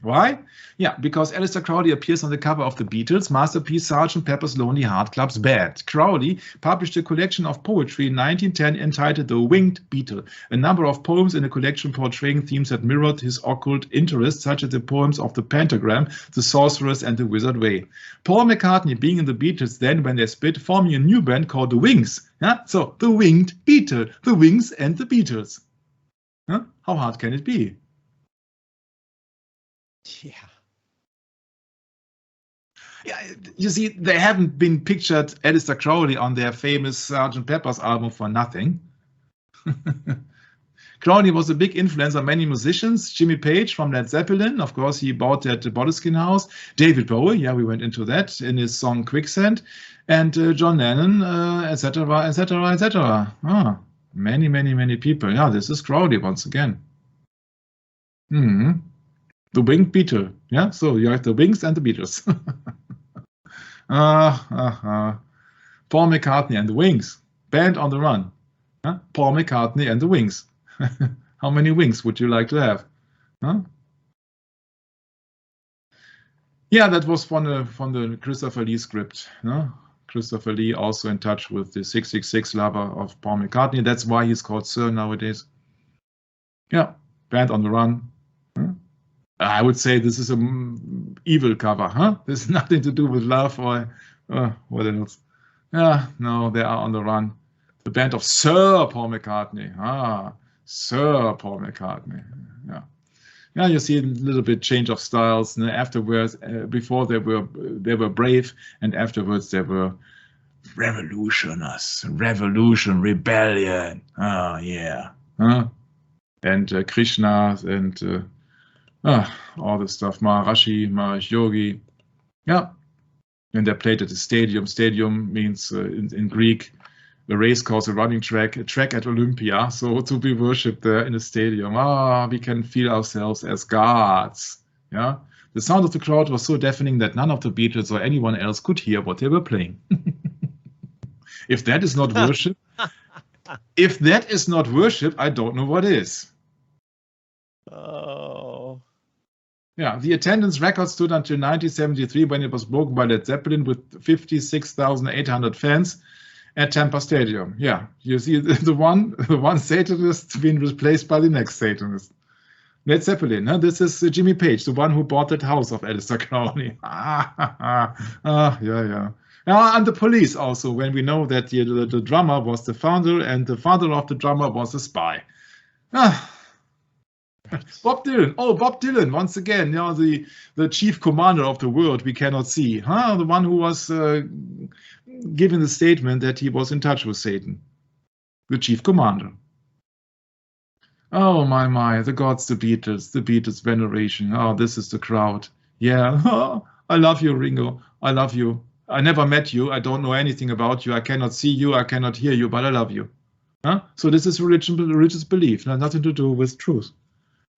Why? Yeah, because Aleister Crowley appears on the cover of the Beatles' masterpiece Sgt. Pepper's Lonely Heart Club's Band. Crowley published a collection of poetry in 1910 entitled The Winged Beetle, a number of poems in a collection portraying themes that mirrored his occult interests, such as the poems of the Pentagram, the Sorceress, and the Wizard Way. Paul McCartney being in the Beatles then, when they split, forming a new band called The Wings. Yeah? So, The Winged Beetle, The Wings and the Beatles. Huh? How hard can it be? Yeah. Yeah, you see, they haven't been pictured Aleister Crowley on their famous Sgt. Pepper's album for nothing. Crowley was a big influence on many musicians. Jimmy Page from Led Zeppelin, of course, he bought that Bodyskin house. David Bowie, yeah, we went into that in his song Quicksand. And John Lennon, etc., etc., etc. Many people. Yeah, this is Crowley once again. The Winged Beetle. Yeah, so you have the Wings and the Beatles. Paul McCartney and the Wings. Band on the run. Paul McCartney and the Wings. How many wings would you like to have? Yeah, that was from the Christopher Lee script. Christopher Lee also in touch with the 666 lover of Paul McCartney. That's why he's called Sir nowadays. Yeah, Band on the Run. I would say this is an evil cover, This has nothing to do with love or what else. Yeah, no, they are on the run. The band of Sir Paul McCartney. Ah, Sir Paul McCartney. Yeah. Yeah, you see a little bit change of styles. And afterwards, before they were brave, and afterwards they were revolutioners, revolution, rebellion. Oh yeah, and Krishna and all the stuff. Maharishi Yogi. Yeah, and they played at the stadium. Stadium means in Greek a race course, a running track, a track at Olympia. So to be worshipped there in a stadium, we can feel ourselves as gods. Yeah, the sound of the crowd was so deafening that none of the Beatles or anyone else could hear what they were playing. If that is not worship, I don't know what is. Oh. Yeah, the attendance record stood until 1973 when it was broken by Led Zeppelin with 56,800 fans at Tampa Stadium. Yeah, you see the one Satanist being replaced by the next Satanist. Led Zeppelin, huh? This is Jimmy Page, the one who bought that house of Alistair Crowley. Yeah. And the Police also, when we know that the drummer was the founder and the father of the drummer was a spy. Bob Dylan. Oh, Bob Dylan, once again, the chief commander of the world we cannot see. The one who was given the statement that he was in touch with Satan. The chief commander. Oh, my, the gods, the Beatles, veneration. Oh, this is the crowd. Yeah, I love you, Ringo. I love you. I never met you. I don't know anything about you. I cannot see you. I cannot hear you, but I love you. So this is religious belief, nothing to do with truth.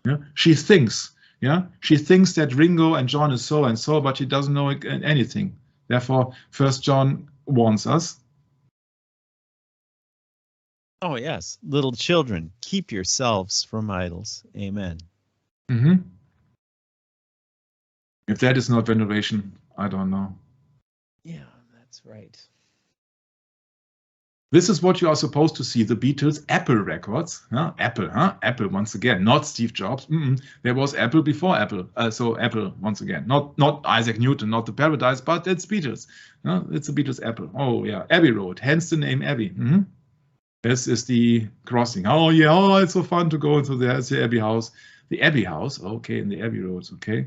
Yeah, she thinks that Ringo and John is so and so, but she doesn't know anything. Therefore, 1 John warns us. Oh yes, little children, keep yourselves from idols. Amen. Mm-hmm. If that is not veneration, I don't know. Yeah, that's right. This is what you are supposed to see, the Beatles' Apple records. Apple once again, not Steve Jobs. There was Apple before Apple. So Apple once again, not Isaac Newton, not the Paradise, but it's Beatles. It's the Beatles' Apple. Oh yeah, Abbey Road, hence the name Abbey. This is the crossing. Oh yeah, it's so fun to go into there. It's the Abbey House. The Abbey House, okay, in the Abbey Roads, okay.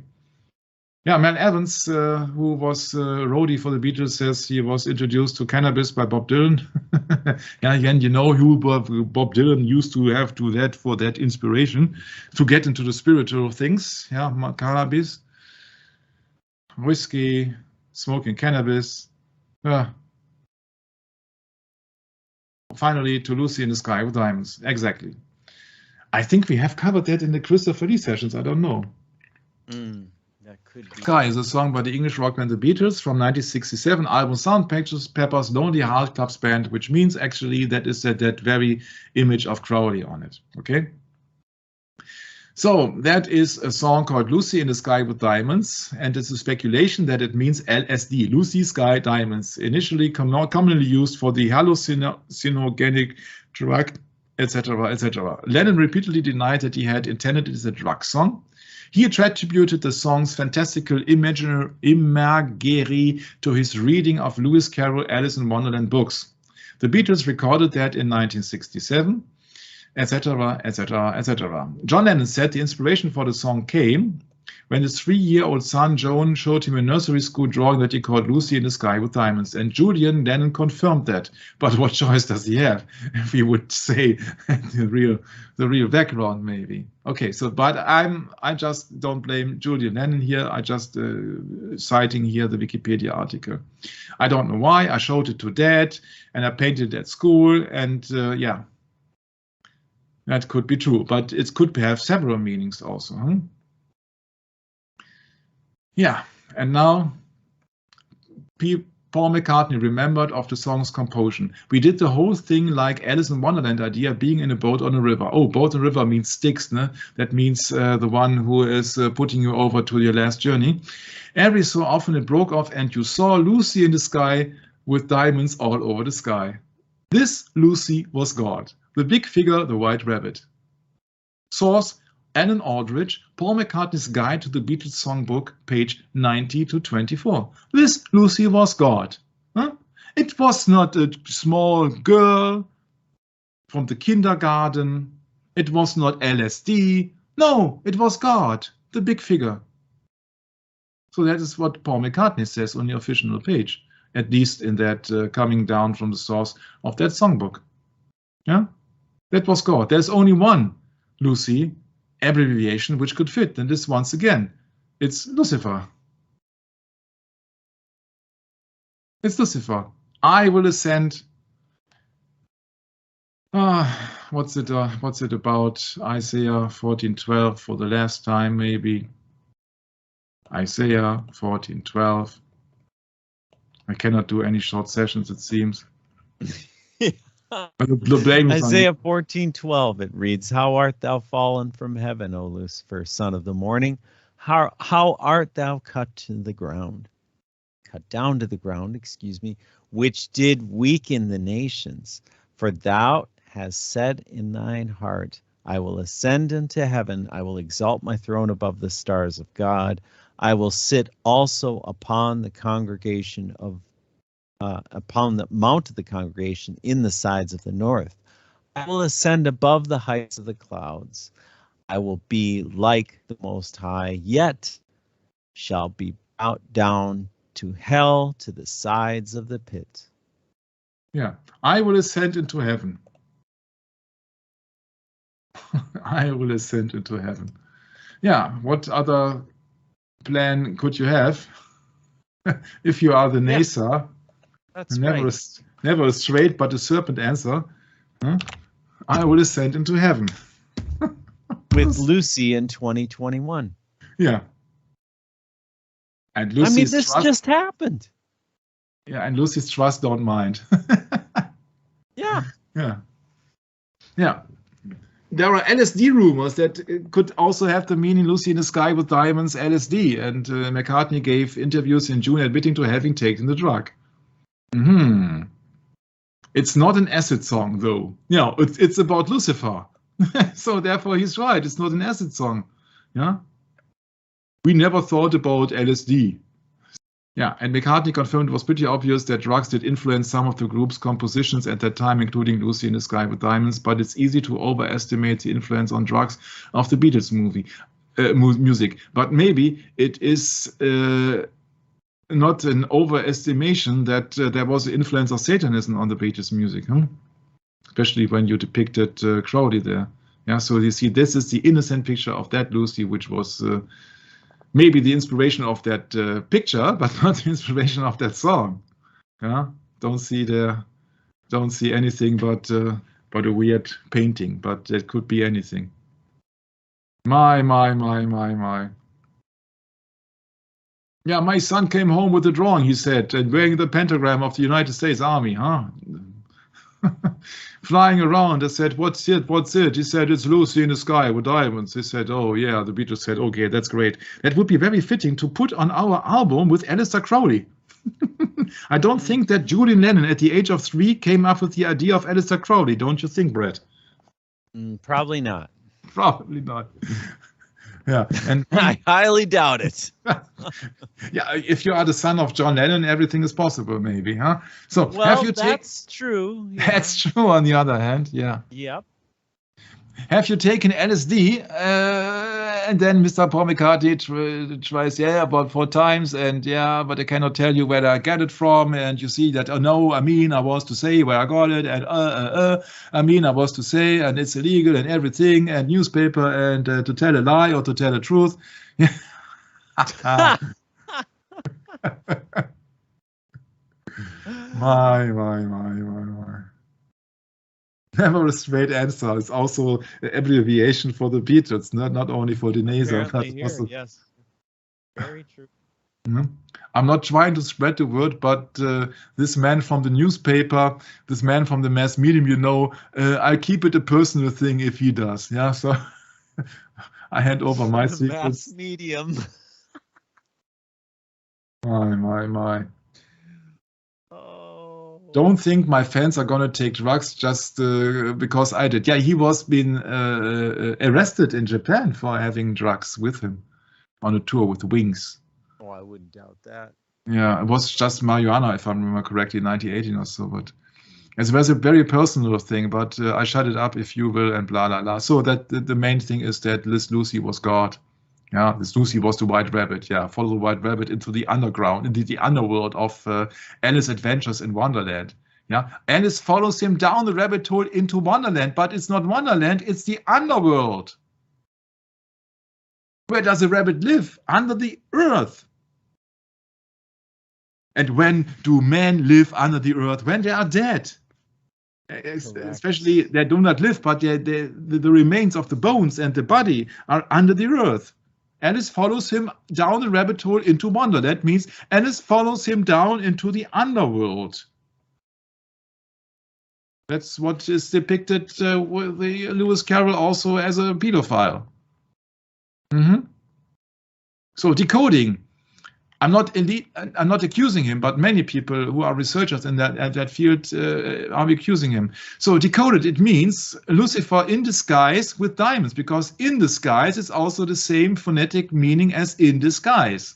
Yeah, Mel Evans, who was roadie for the Beatles, says he was introduced to cannabis by Bob Dylan. Again, you know who Bob Dylan used to have to that for that inspiration to get into the spiritual things. Yeah, cannabis, whiskey, smoking cannabis. Finally, to Lucy in the Sky with Diamonds. Exactly. I think we have covered that in the Christopher Lee sessions. I don't know. That could be. Sky is a song by the English rock band The Beatles from 1967 album Sound Pepper's Lonely Heart Club Band, which means actually that is that very image of Crowley on it. Okay. So that is a song called Lucy in the Sky with Diamonds, and it's a speculation that it means LSD, Lucy Sky Diamonds, initially commonly used for the hallucinogenic drug, etc., etc. Lennon repeatedly denied that he had intended it as a drug song. He attributed the song's fantastical imagery to his reading of Lewis Carroll Alice in Wonderland books. The Beatles recorded that in 1967, etc., etc., etc. John Lennon said the inspiration for the song came when his 3-year-old son Joan showed him a nursery school drawing that he called Lucy in the Sky with Diamonds, and Julian Lennon confirmed that. But what choice does he have if he would say the real background, maybe? Okay, so but I just don't blame Julian Lennon here. I just citing here the Wikipedia article. I don't know why. I showed it to Dad, and I painted it at school, and yeah, that could be true. But it could have several meanings also. Yeah, and now Paul McCartney remembered of the song's composition. We did the whole thing like Alice in Wonderland idea, being in a boat on a river. Oh, boat on a river means Styx, ne? That means the one who is putting you over to your last journey. Every so often it broke off and you saw Lucy in the sky with diamonds all over the sky. This Lucy was God, the big figure, the white rabbit. Source: Alan Aldridge, Paul McCartney's Guide to the Beatles Songbook, page 90 to 24. This Lucy was God. It was not a small girl, from the kindergarten. It was not LSD. No, it was God, the big figure. So that is what Paul McCartney says on the official page, at least in that coming down from the source of that songbook. Yeah, that was God. There's only one, Lucy, abbreviation which could fit, and this once again, it's Lucifer. It's Lucifer. I will ascend. What's it about? Isaiah 14:12 for the last time, maybe. Isaiah 14:12. I cannot do any short sessions, it seems. Isaiah 14:12, it reads, "How art thou fallen from heaven, O Lucifer, son of the morning? How art thou cut down to the ground, excuse me, which did weaken the nations? For thou hast said in thine heart, I will ascend into heaven, I will exalt my throne above the stars of God. I will sit also upon the congregation upon the mount of the congregation in the sides of the north. I will ascend above the heights of the clouds. I will be like the Most High, yet shall be brought down to hell, to the sides of the pit." Yeah, I will ascend into heaven. I will ascend into heaven. Yeah, what other plan could you have if you are the NASA? That's never right. Never a straight but a serpent answer. I will ascend into heaven. With Lucy in 2021. Yeah. And Lucy's I mean, this just happened. Yeah, and Lucy's trust don't mind. Yeah. Yeah. Yeah. There are LSD rumors that could also have the meaning Lucy in the Sky with Diamonds, LSD. And McCartney gave interviews in June admitting to having taken the drug. It's not an acid song, though. Yeah, it's about Lucifer. So therefore he's right. It's not an acid song. Yeah. We never thought about LSD. Yeah, and McCartney confirmed it was pretty obvious that drugs did influence some of the group's compositions at that time, including Lucy in the Sky with Diamonds, but it's easy to overestimate the influence on drugs of the Beatles music. But maybe it is not an overestimation that there was an influence of Satanism on the Beatles music, especially when you depicted Crowley there. Yeah, so you see, this is the innocent picture of that Lucy, which was maybe the inspiration of that picture, but not the inspiration of that song. Yeah, don't see anything but a weird painting, but it could be anything. My. Yeah, my son came home with a drawing, he said, and wearing the pentagram of the United States Army, Flying around, I said, what's it? He said, it's Lucy in the Sky with Diamonds. He said, oh yeah, the Beatles said, okay, that's great. That would be very fitting to put on our album with Aleister Crowley. I don't think that Julian Lennon at the age of 3 came up with the idea of Aleister Crowley, don't you think, Brett? Probably not. Probably not. Yeah, and I highly doubt it. Yeah, if you are the son of John Lennon, everything is possible, maybe, huh? So well, that's true. Yeah. That's true. On the other hand, yeah. Yep. Have you taken LSD? And then Mr. Paul McCartney tries, about 4 times, and but I cannot tell you where I get it from. And you see that, oh no, I was to say where I got it, and I was to say, and it's illegal and everything, and newspaper, and to tell a lie or to tell the truth. My. Never a straight answer. It's also an abbreviation for the Beatles, not only for the NASA. Also... Yes, very true. I'm not trying to spread the word, but this man from the newspaper, this man from the mass medium, I keep it a personal thing if he does. Yeah, so I hand over my secrets. Mass medium. My. Don't think my fans are gonna take drugs just because I did. Yeah, he was been arrested in Japan for having drugs with him on a tour with Wings. Oh, I wouldn't doubt that. Yeah, it was just marijuana, if I remember correctly, 1918 or so. But It was a very personal thing, but I shut it up if you will, and blah, blah, blah. So that the main thing is that this Lucy was God. Yeah, this Lucy was the white rabbit. Yeah, follow the white rabbit into the underground, into the underworld of Alice's Adventures in Wonderland. Yeah, Alice follows him down the rabbit hole into Wonderland, but it's not Wonderland, it's the underworld. Where does a rabbit live? Under the earth. And when do men live under the earth? When they are dead. Especially, they do not live, but the remains of the bones and the body are under the earth. Alice follows him down the rabbit hole into Wonderland. That means Alice follows him down into the underworld. That's what is depicted with the Lewis Carroll also as a pedophile. So decoding. I'm not accusing him, but many people who are researchers in that field are accusing him. So decoded, it means Lucifer in disguise with diamonds, because in disguise is also the same phonetic meaning as in disguise.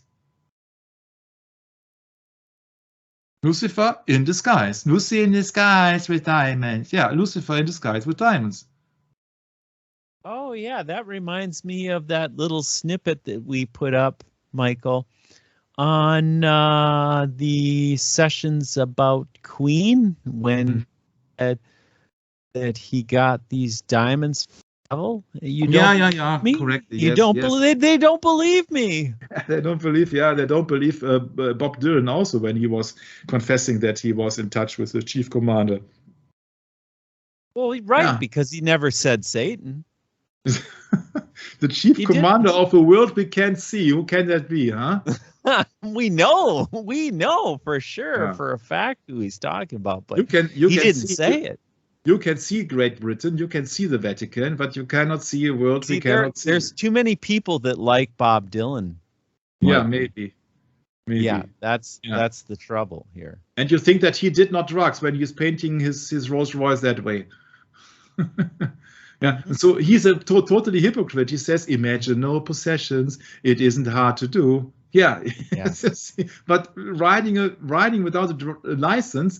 Lucifer in disguise. Lucy in disguise with diamonds. Yeah, Lucifer in disguise with diamonds. Oh, yeah, that reminds me of that little snippet that we put up, Michael, on the sessions about Queen, when that he got these diamonds. You don't me? Correctly. You don't believe? They don't believe me. They don't believe. Yeah, they don't believe Bob Dylan also when he was confessing that he was in touch with the chief commander. Well, right, because he never said Satan. The chief commander of a world we can't see. Who can that be, huh? We know for sure, for a fact who he's talking about, but he didn't say it. You can see Great Britain, you can see the Vatican, but you cannot see a world we cannot see. There's too many people that like Bob Dylan. Yeah, maybe. Yeah, that's the trouble here. And you think that he did not drugs when he's painting his Rolls Royce that way. Yeah, so he's a totally hypocrite. He says, imagine no possessions. It isn't hard to do. Yeah. But riding without a license,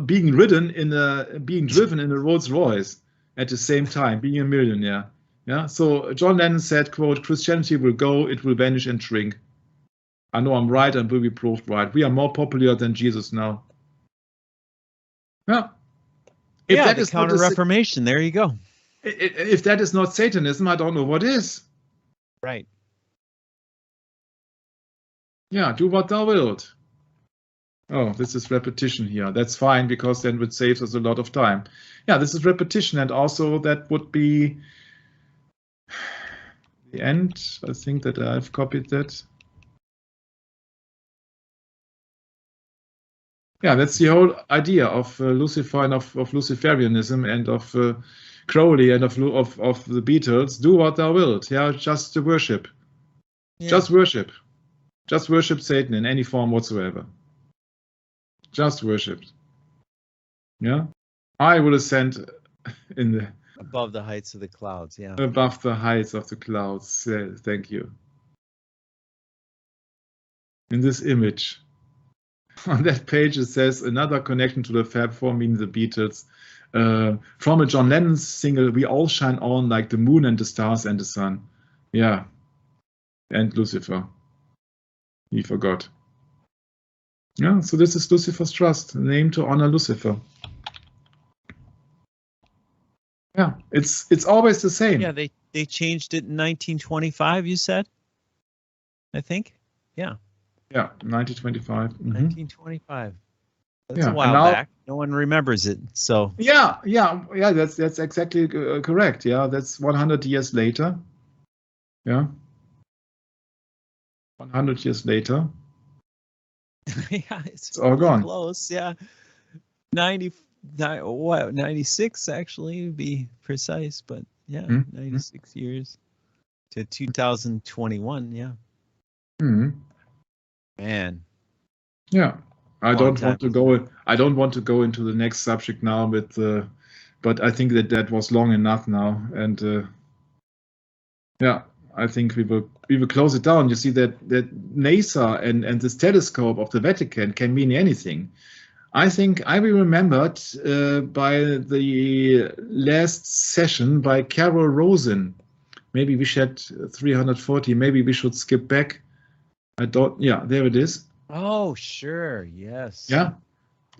being driven in a Rolls Royce at the same time, being a millionaire. Yeah. So John Lennon said, quote, Christianity will go, it will vanish and shrink. I know I'm right and will be proved right. We are more popular than Jesus now. Yeah. If that is Counter-Reformation, there you go. If that is not Satanism, I don't know what is. Right. Yeah, do what thou wilt. Oh, this is repetition here. That's fine, because then it saves us a lot of time. Yeah, this is repetition, and also that would be the end. I think that I've copied that. Yeah, that's the whole idea of Lucifer and of Luciferianism and of Crowley and of the Beatles. Do what thou wilt. Yeah, just to worship. Yeah. Just worship. Just worship Satan in any form whatsoever. Just worship. Yeah, I will ascend in the above the heights of the clouds. Yeah, above the heights of the clouds. Yeah, thank you. In this image. On that page, it says another connection to the Fab Four, meaning the Beatles. From a John Lennon single, we all shine on like the moon and the stars and the sun. Yeah. And Lucifer. He forgot. Yeah, so this is Lucifer's Trust, a name to honor Lucifer. Yeah, it's always the same. Yeah, they changed it in 1925, you said? I think? Yeah. Yeah, 1925. 1925. That's a while back. No one remembers it. So yeah. That's exactly correct. Yeah, that's 100 years later. Yeah, 100 years later. Yeah, it's all gone. Close. Yeah, 96 actually to be precise, but yeah, 96 years to 2021. Yeah. Man. Yeah, I don't want to go. I don't want to go into the next subject now, but I think that was long enough now, and yeah, I think we will close it down. You see that NASA and this telescope of the Vatican can mean anything. I think I will remembered by the last session by Carol Rosen. Maybe we should 340. Maybe we should skip back. I don't. Yeah, there it is. Oh, sure. Yes. Yeah.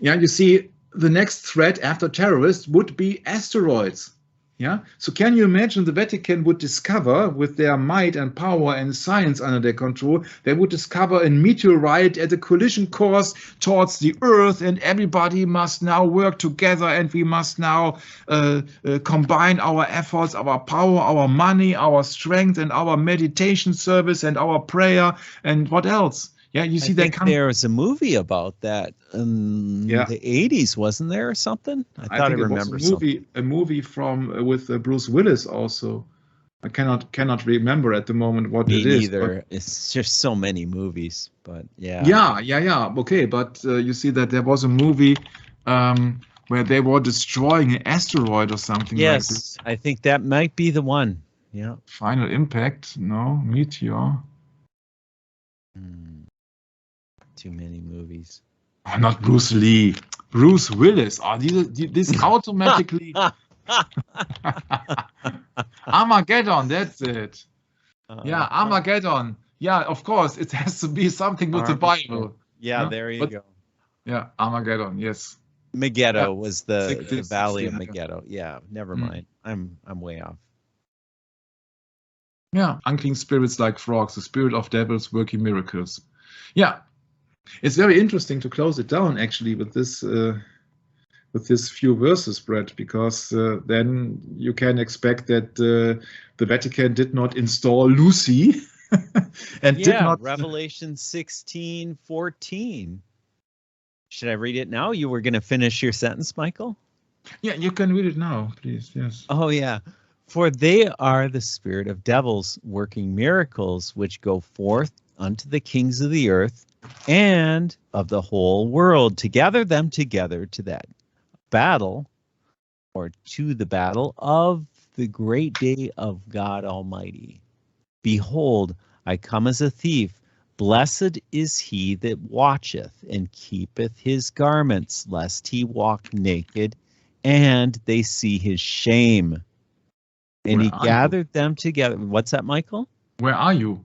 Yeah. You see, the next threat after terrorists would be asteroids. Yeah. So can you imagine the Vatican would discover, with their might and power and science under their control, they would discover a meteorite at a collision course towards the Earth, and everybody must now work together, and we must now combine our efforts, our power, our money, our strength, and our meditation service and our prayer, and what else? Yeah, you see, there was a movie about that in the 80s, wasn't there, or something? I thought I remember something. A movie from with Bruce Willis also. I cannot remember at the moment what it is. Either. It's just so many movies, but yeah. Yeah. Okay, but you see that there was a movie where they were destroying an asteroid or something. Yes, like this. I think that might be the one. Yeah. Final Impact? No, Meteor. Too many movies. Oh, not Bruce Lee. Bruce Willis. Oh, this automatically. Armageddon, that's it. Yeah, Armageddon. Yeah, of course, it has to be something with the Bible. Yeah, there you go. Yeah, Armageddon, yes. Megiddo was the Valley of Megiddo. Yeah, never mind. I'm way off. Yeah, unclean spirits like frogs, the spirit of devils working miracles. Yeah. It's very interesting to close it down actually with this few verses, Brett, because then you can expect that the Vatican did not install Lucy and did not. Revelation 16:14. Should I read it now? You were going to finish your sentence, Michael? Yeah, you can read it now, please. Yes. Oh yeah. For they are the spirit of devils working miracles, which go forth unto the kings of the earth and of the whole world, to gather them together to that battle, or to the battle of the great day of God Almighty. Behold, I come as a thief. Blessed is he that watcheth and keepeth his garments, lest he walk naked, and they see his shame. And he gathered them together. What's that, Michael? Where are you?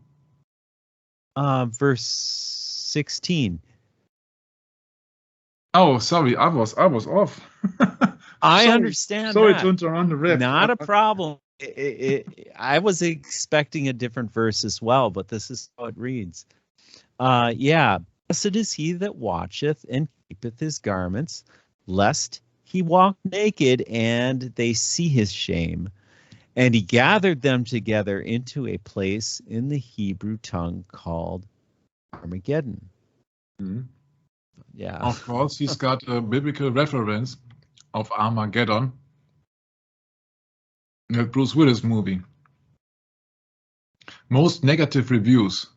Verse 16. Oh, sorry, I was off. I understand. Sorry to interrupt the rip. Not a problem. I was expecting a different verse as well, but this is how it reads. Blessed is he that watcheth and keepeth his garments, lest he walk naked and they see his shame. And he gathered them together into a place in the Hebrew tongue called Armageddon. Mm-hmm. Yeah. Of course, he's got a biblical reference of Armageddon. The Bruce Willis movie. Most negative reviews.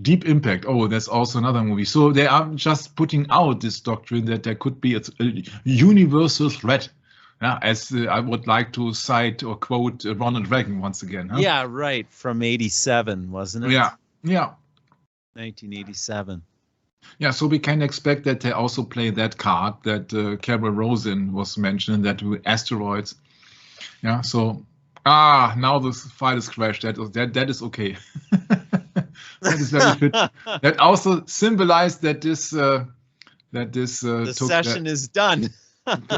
Deep Impact. Oh, that's also another movie. So they are just putting out this doctrine that there could be a universal threat. Yeah, as I would like to cite or quote Ronald Reagan once again. Huh? Yeah, right. From 87, wasn't it? Yeah. 1987. Yeah, so we can expect that they also play that card that Carol Rosen was mentioning, that with asteroids. Yeah, so now the file is crashed. That is okay. That is very good. That also symbolized that this the session is done.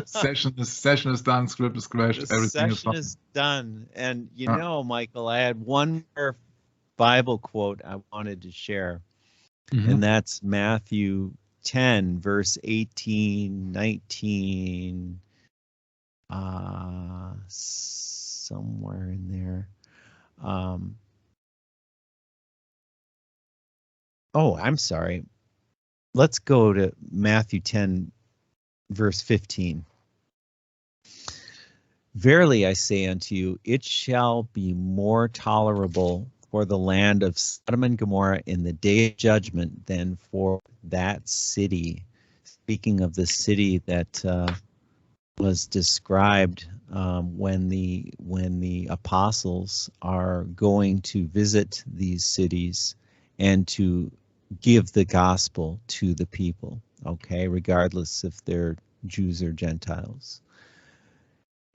session is done. Script is crashed. Everything is done. And you know, Michael, I had one more Bible quote I wanted to share, and that's Matthew 10, verse 18, 19, somewhere in there. I'm sorry. Let's go to Matthew 10, verse 15. Verily I say unto you, it shall be more tolerable for the land of Sodom and Gomorrah in the day of judgment than for that city. Speaking of the city that was described when the apostles are going to visit these cities and to give the gospel to the people, okay, regardless if they're Jews or Gentiles.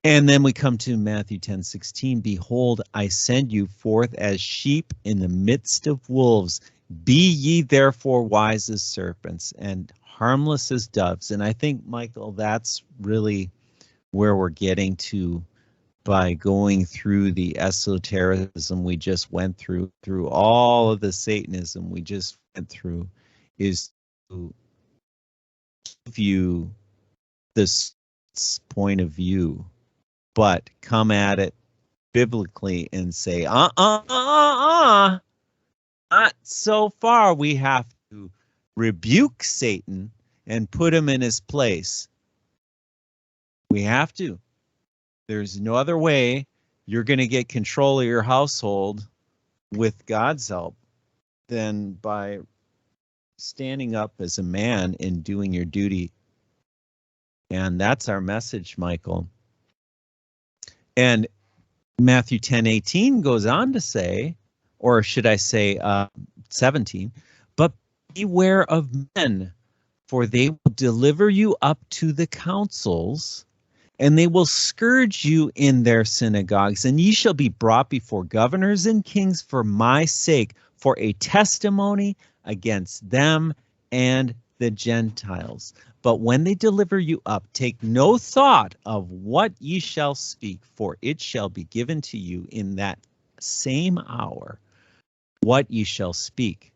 And then we come to Matthew 10:16. Behold, I send you forth as sheep in the midst of wolves. Be ye therefore wise as serpents and harmless as doves. And I think, Michael, that's really where we're getting to by going through the esotericism we just went through all of the Satanism we just went through, is to give you this point of view, but come at it biblically and say, not so far. We have to rebuke Satan and put him in his place. We have to. There's no other way you're going to get control of your household with God's help than by standing up as a man and doing your duty. And that's our message, Michael. And Matthew 10:18 goes on to say, or should I say 17, but beware of men, for they will deliver you up to the councils, and they will scourge you in their synagogues, and ye shall be brought before governors and kings for my sake, for a testimony against them and the Gentiles. But when they deliver you up, take no thought of what ye shall speak, for it shall be given to you in that same hour what ye shall speak.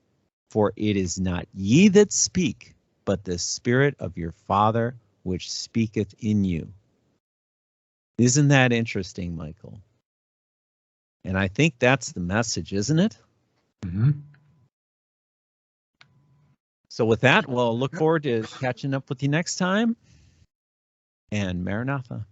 For it is not ye that speak, but the Spirit of your Father which speaketh in you. Isn't that interesting, Michael? And I think that's the message, isn't it? Mm-hmm. So with that, we'll look forward to catching up with you next time. And Maranatha.